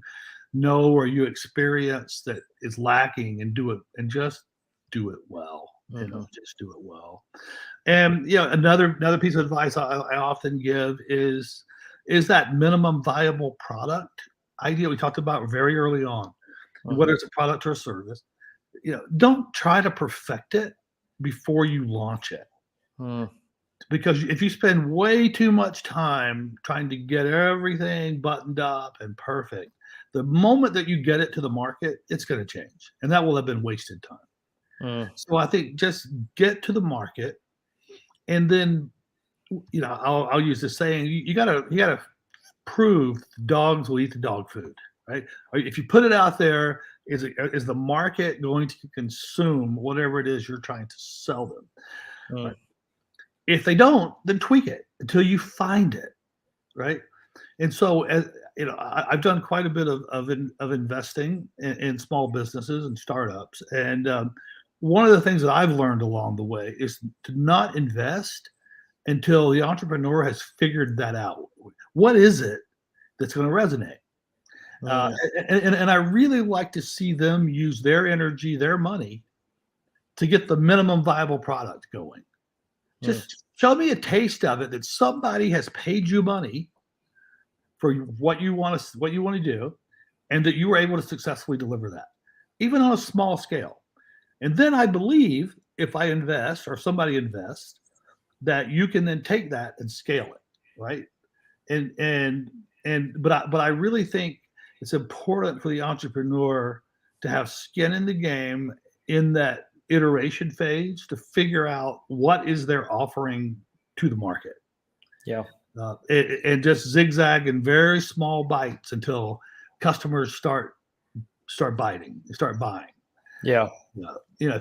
know or you experience that is lacking and do it, and just do it well. Mhm. Just do it well. And another piece of advice I often give is that minimum viable product idea we talked about very early on, whether Mhm. it's a product or a service. Don't try to perfect it before you launch it, Mm. because if you spend way too much time trying to get everything buttoned up and perfect, the moment that you get it to the market, it's going to change, and that will have been wasted time. Mm. So I think just get to the market, and then I'll use the saying, you gotta prove dogs will eat the dog food, right? If you put it out there, is the market going to consume whatever it is you're trying to sell them, Mm. right? If they don't, then tweak it until you find it, right? And so, as I've done quite a bit of investing in small businesses and startups, and one of the things that I've learned along the way is to not invest until the entrepreneur has figured that out. What is it that's going to resonate? Uh, Mm. and I really like to see them use their energy, their money, to get the minimum viable product going. Just show me a taste of it that somebody has paid you money for what you want to do, and that you were able to successfully deliver that, even on a small scale. And then I believe if I invest or somebody invests, that you can then take that and scale it, right? But I really think it's important for the entrepreneur to have skin in the game in that iteration phase to figure out what is their offering to the market. Yeah. And just zigzag in very small bites until customers start biting, start buying. Yeah.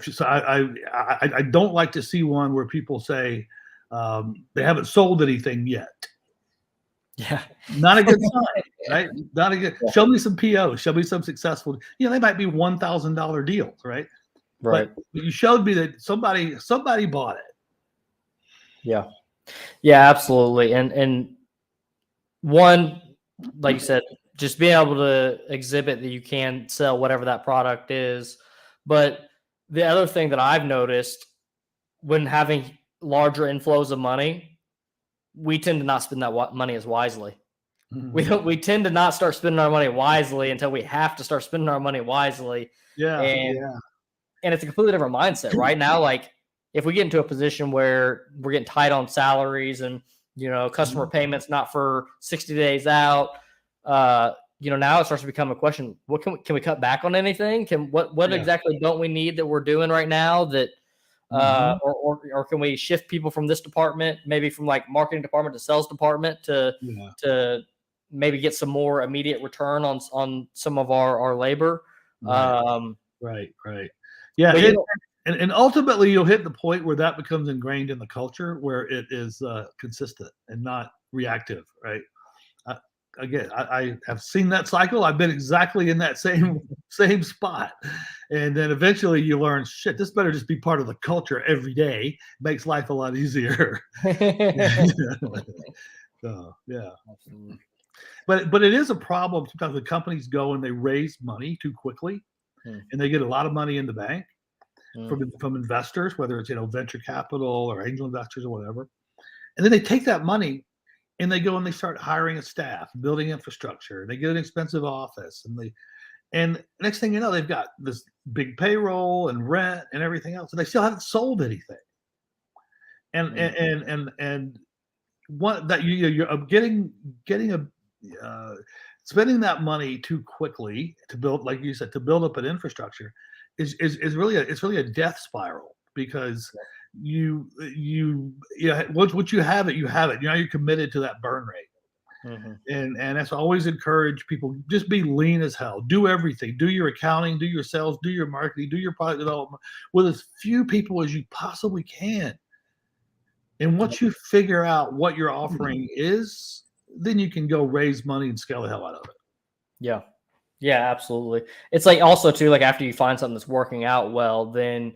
So I don't like to see one where people say they haven't sold anything yet. Yeah. Not a good sign, right? Not a good. Yeah. Show me some POs. Show me some successful. They might be $1,000 deals, right? Right. But you showed me that somebody bought it. Yeah. Yeah, absolutely. And one, like you said, just being able to exhibit that you can sell whatever that product is. But the other thing that I've noticed when having larger inflows of money, we tend to not spend that money as wisely. Mm-hmm. We tend to not start spending our money wisely until we have to start spending our money wisely. Yeah. And it's a completely different mindset right now. Like if we get into a position where we're getting tight on salaries and, customer payments not for 60 days out, now it starts to become a question. What can we cut back on anything? What exactly don't we need that we're doing right now that, or can we shift people from this department, maybe from like marketing department to sales department to maybe get some more immediate return on some of our labor. Right. Yeah. And ultimately you'll hit the point where that becomes ingrained in the culture where it is consistent and not reactive. Right. Again, I have seen that cycle. I've been exactly in that same spot. And then eventually you learn, shit, this better just be part of the culture every day. It makes life a lot easier. So, yeah. Absolutely. But it is a problem. Sometimes the companies go and they raise money too quickly and they get a lot of money in the bank from investors, whether it's, venture capital or angel investors or whatever. And then they take that money and they go and they start hiring a staff, building infrastructure. They get an expensive office, and next thing you know, they've got this big payroll and rent and everything else, and they still haven't sold anything. And one that you're getting spending that money too quickly to build, like you said, to build up an infrastructure is really a death spiral because. Once you have it, you have it. You're committed to that burn rate. And that's always encourage people, just be lean as hell. Do everything. Do your accounting, do your sales, do your marketing, do your product development with as few people as you possibly can. And once you figure out what your offering is, then you can go raise money and scale the hell out of it. Yeah, absolutely. It's like also too, like after you find something that's working out well, then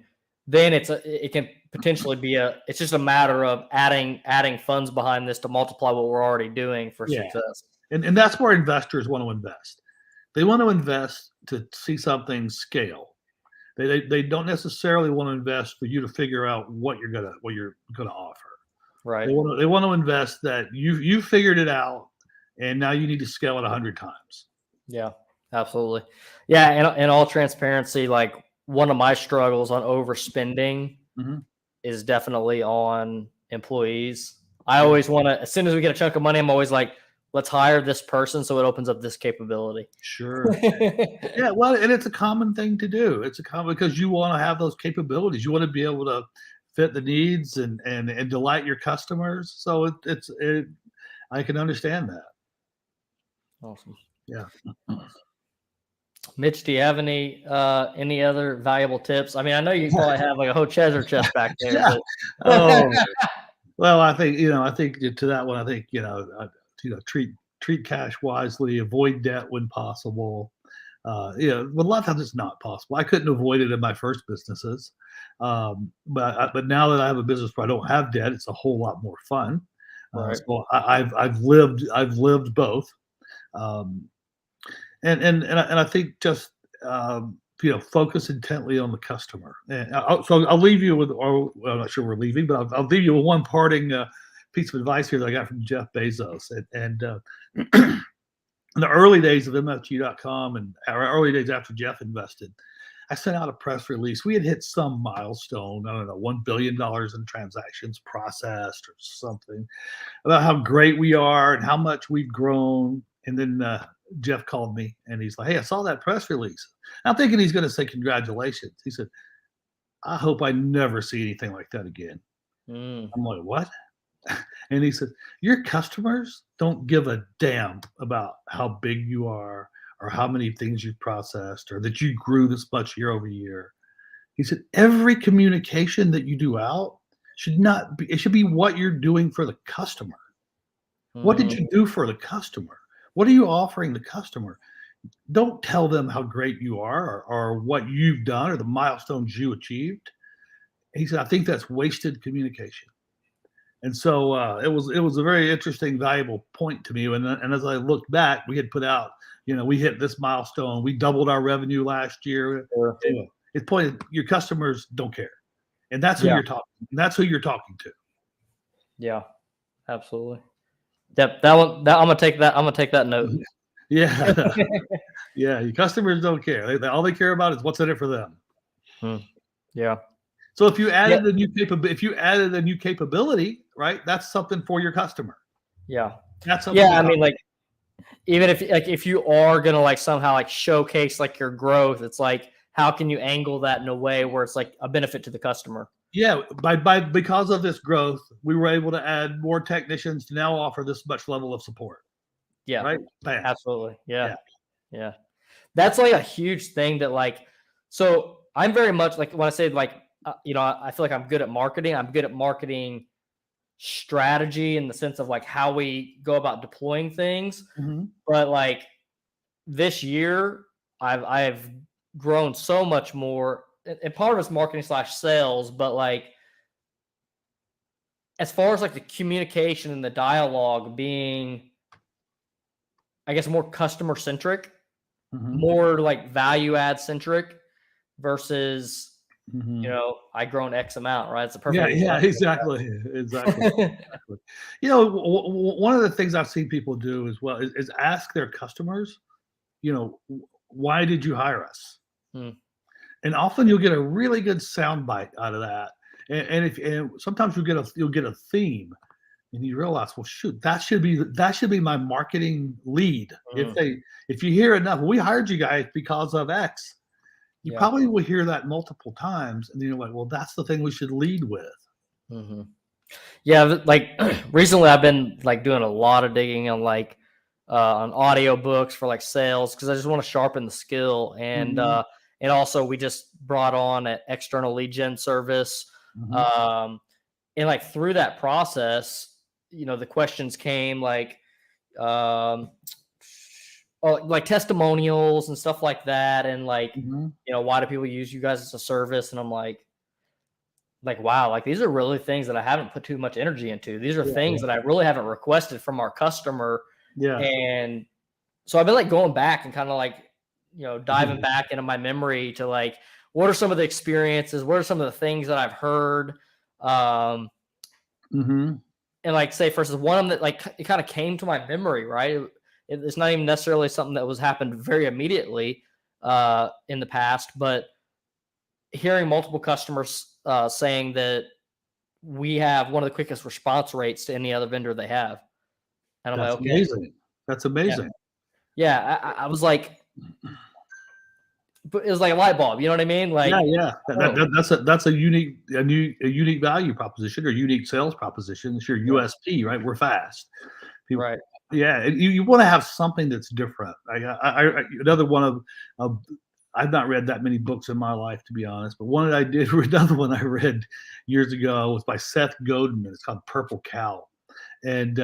it can potentially be it's just a matter of adding funds behind this to multiply what we're already doing for success. And that's where investors want to invest. They want to invest to see something scale. They don't necessarily want to invest for you to figure out what you're gonna offer. Right. They want to invest that you figured it out, and now you need to scale it 100 times. Yeah, absolutely. Yeah, and in all transparency, like one of my struggles on overspending is definitely on employees. I always want to, as soon as we get a chunk of money, I'm always like, let's hire this person so it opens up this capability. Sure. Yeah, well, and it's a common thing to do. It's because you want to have those capabilities. You want to be able to fit the needs and delight your customers. So I can understand that. Awesome. Yeah. Mitch, do you have any other valuable tips? I mean, I know you probably have like a whole treasure chest back there. Yeah. But, well, I think to that one, I think treat cash wisely, avoid debt when possible. But a lot of times it's not possible. I couldn't avoid it in my first businesses, but now that I have a business where I don't have debt, it's a whole lot more fun. Right. So I've lived both. And I think just focus intently on the customer. And so I'll leave you with, or well, I'm not sure we're leaving, but I'll leave you with one parting piece of advice here that I got from Jeff Bezos. And in the early days of MFG.com and our early days after Jeff invested, I sent out a press release. We had hit some milestone, I don't know, $1 billion in transactions processed or something, about how great we are and how much we've grown. And then Jeff called me and he's like, "Hey, I saw that press release." I'm thinking he's going to say congratulations. He said, "I hope I never see anything like that again." I'm like, "What?" And he said, "Your customers don't give a damn about how big you are or how many things you've processed or that you grew this much year over year." He said, "Every communication that you do out should not be, it should be what you're doing for the customer. What did you do for the customer? What are you offering the customer? Don't tell them how great you are or what you've done or the milestones you achieved." He said, "I think that's wasted communication." And so it was a very interesting, valuable point to me. And as I looked back, we had put out, we hit this milestone. We doubled our revenue last year. Sure. Anyway, it's pointed, your customers don't care, and that's who you're talking. That's who you're talking to. Yeah, absolutely. Yep, that one. I'm gonna take that. I'm gonna take that note. Yeah, yeah. Your customers don't care. All they care about is what's in it for them. Yeah. So if you added a new capability, right, that's something for your customer. Yeah. That's something. Yeah, I mean, like, even if you are gonna like somehow like showcase like your growth, it's like, how can you angle that in a way where it's like a benefit to the customer? Yeah, because of this growth, we were able to add more technicians to now offer this much level of support. Yeah. Right. Bam. Absolutely. Yeah. That's like a huge thing that like, so I'm very much like, when I say like, I feel like I'm good at marketing. I'm good at marketing strategy in the sense of like how we go about deploying things. But like this year, I've grown so much more, and part of it's marketing / sales, but like as far as like the communication and the dialogue being, I guess, more customer centric, more like value add centric versus, I grown X amount, right? It's a perfect. Yeah, exactly. One of the things I've seen people do as well is ask their customers, why did you hire us? And often you'll get a really good soundbite out of that. And sometimes you'll get a theme, and you realize, well, shoot, that should be my marketing lead. If you hear enough, we hired you guys because of X. You probably will hear that multiple times, and then you're like, well, that's the thing we should lead with. Yeah, like recently I've been like doing a lot of digging on like on audio books for like sales, because I just want to sharpen the skill. And also we just brought on an external lead gen service. And like through that process, the questions came like like testimonials and stuff like that, and like why do people use you guys as a service? And I'm like, wow, like these are really things that I haven't put too much energy into. These are things that I really haven't requested from our customer. And so I've been like going back and kind of like diving back into my memory to like, what are some of the experiences, what are some of the things that I've heard, and like, say for instance, one of them that like it kind of came to my memory, right? It's not even necessarily something that was happened very immediately in the past, but hearing multiple customers saying that we have one of the quickest response rates to any other vendor they have. And I'm That's like, okay. amazing. That's amazing. Yeah. I was like, but it was like a light bulb. You know what I mean? Like, That's a unique value proposition or unique sales proposition. It's your USP, right? We're fast. People, right. Yeah, you want to have something that's different. Another one of I've not read that many books in my life, to be honest, but another one I read years ago was by Seth Godin. It's called Purple Cow, and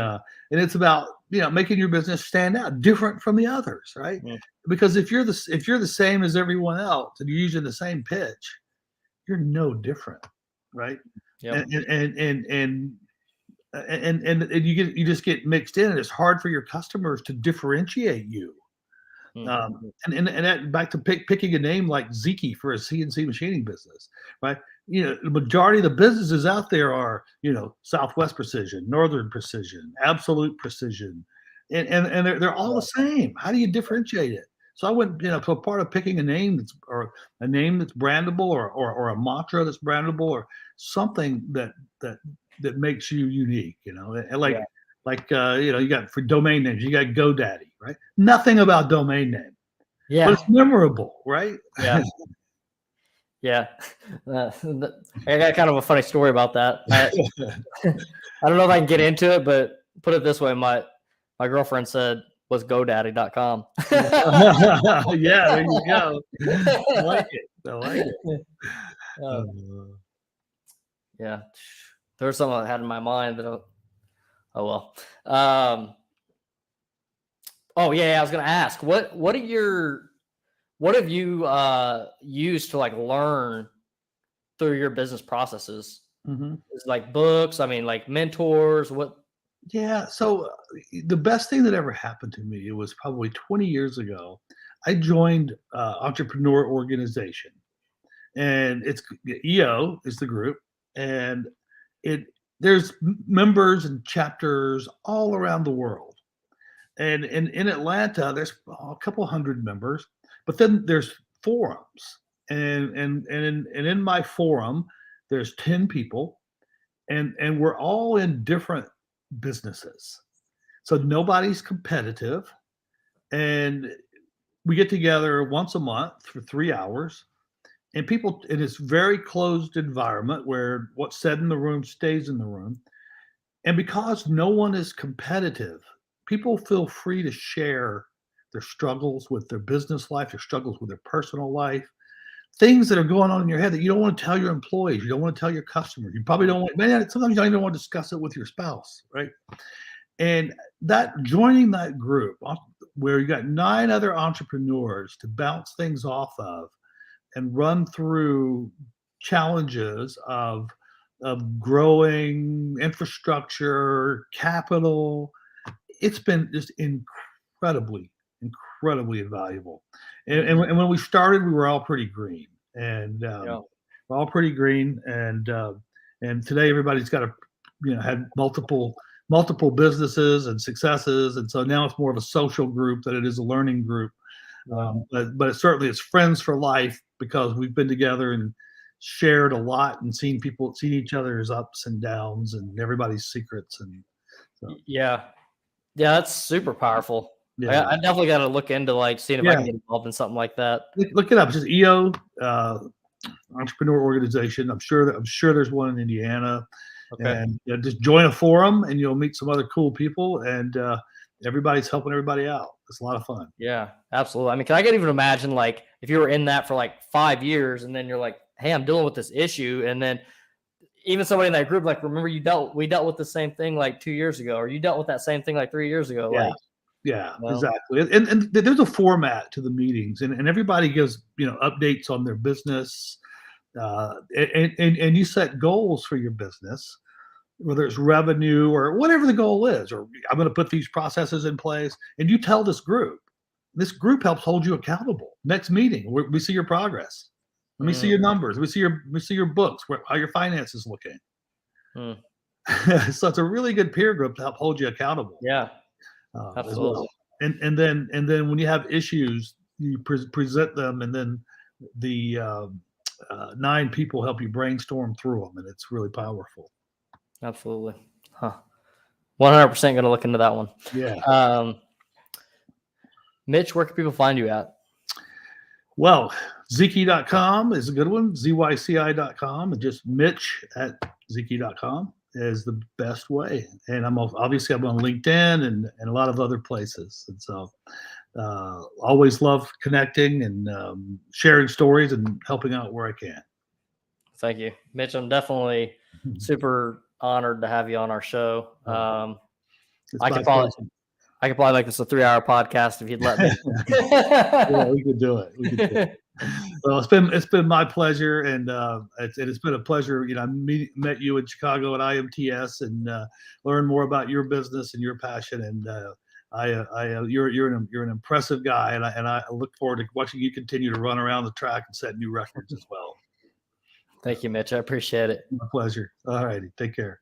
it's about making your business stand out, different from the others, right? Because if you're the same as everyone else and you're using the same pitch, you're no different, right? And you just get mixed in, and it's hard for your customers to differentiate you. And that back to picking a name like Zeke for a CNC machining business, right? The majority of the businesses out there are, Southwest Precision, Northern Precision, Absolute Precision, and they're all the same. How do you differentiate it? So I went, so part of picking a name that's brandable, or a mantra that's brandable, or something that makes you unique, and you got for domain names, you got GoDaddy, right? Nothing about domain name, but it's memorable, right? Yeah. Yeah. I got kind of a funny story about that. I don't know if I can get into it, but put it this way. My girlfriend said, was GoDaddy.com. Yeah, there you go. I like it. Yeah. There was something I had in my mind that, oh well. Oh yeah, I was going to ask, what have you used to like learn through your business processes? It's like books, like mentors, what? Yeah. So the best thing that ever happened to me, it was probably 20 years ago. I joined Entrepreneur Organization, and it's EO is the group, and there's members and chapters all around the world. And in Atlanta, there's a couple hundred members, but then there's forums, and in my forum, there's 10 people, and we're all in different businesses, so nobody's competitive, and we get together once a month for 3 hours, and people in this very closed environment where what's said in the room stays in the room, and because no one is competitive, people feel free to share their struggles with their business life, their struggles with their personal life, things that are going on in your head that you don't want to tell your employees, you don't want to tell your customers, you probably don't want, sometimes you don't even want to discuss it with your spouse, right? And joining that group where you got 9 other entrepreneurs to bounce things off of and run through challenges of growing infrastructure, capital, it's been just incredibly invaluable. And when we started, we were all pretty green, and we're all pretty green, and today everybody's got had multiple businesses and successes, and so now it's more of a social group than it is a learning group. But it's friends for life, because we've been together and shared a lot and seen each other's ups and downs and everybody's secrets, and so. Yeah, that's super powerful. Yeah. I definitely got to look into seeing if I can get involved in something like that. Look it up. It's just EO Entrepreneur Organization. I'm sure there's one in Indiana. Okay. And just join a forum, and you'll meet some other cool people, and everybody's helping everybody out. It's a lot of fun. Yeah, absolutely. Can I even imagine if you were in that for 5 years, and then you're like, hey, I'm dealing with this issue, and then even somebody in that group, remember we dealt with the same thing 2 years ago, or you dealt with that same thing 3 years ago. Yeah, exactly. And there's a format to the meetings, and everybody gives updates on their business, and you set goals for your business, whether it's revenue or whatever the goal is, or I'm going to put these processes in place, and you tell this group. This group helps hold you accountable. Next meeting, we see your progress. Let me see your numbers. We see your books, how your finances looking. So it's a really good peer group to help hold you accountable. Yeah, absolutely. Well. And then when you have issues, you present them, and then the 9 people help you brainstorm through them, and it's really powerful. Absolutely. 100% going to look into that one. Yeah. Mitch, where can people find you at? Well, Zeke.com is a good one. ZYCI.com, and just Mitch at Zeke.com is the best way. And I'm on LinkedIn and a lot of other places. And so always love connecting and sharing stories and helping out where I can. Thank you, Mitch. I'm definitely super honored to have you on our show. I could probably make this a 3-hour podcast if you'd let me. Yeah, we could do it. Well, it's been my pleasure, and it's been a pleasure. I met you in Chicago at IMTS, and learn more about your business and your passion, and You're an impressive guy, and I look forward to watching you continue to run around the track and set new records as well. Thank you, Mitch. I appreciate it. My pleasure. All righty, take care.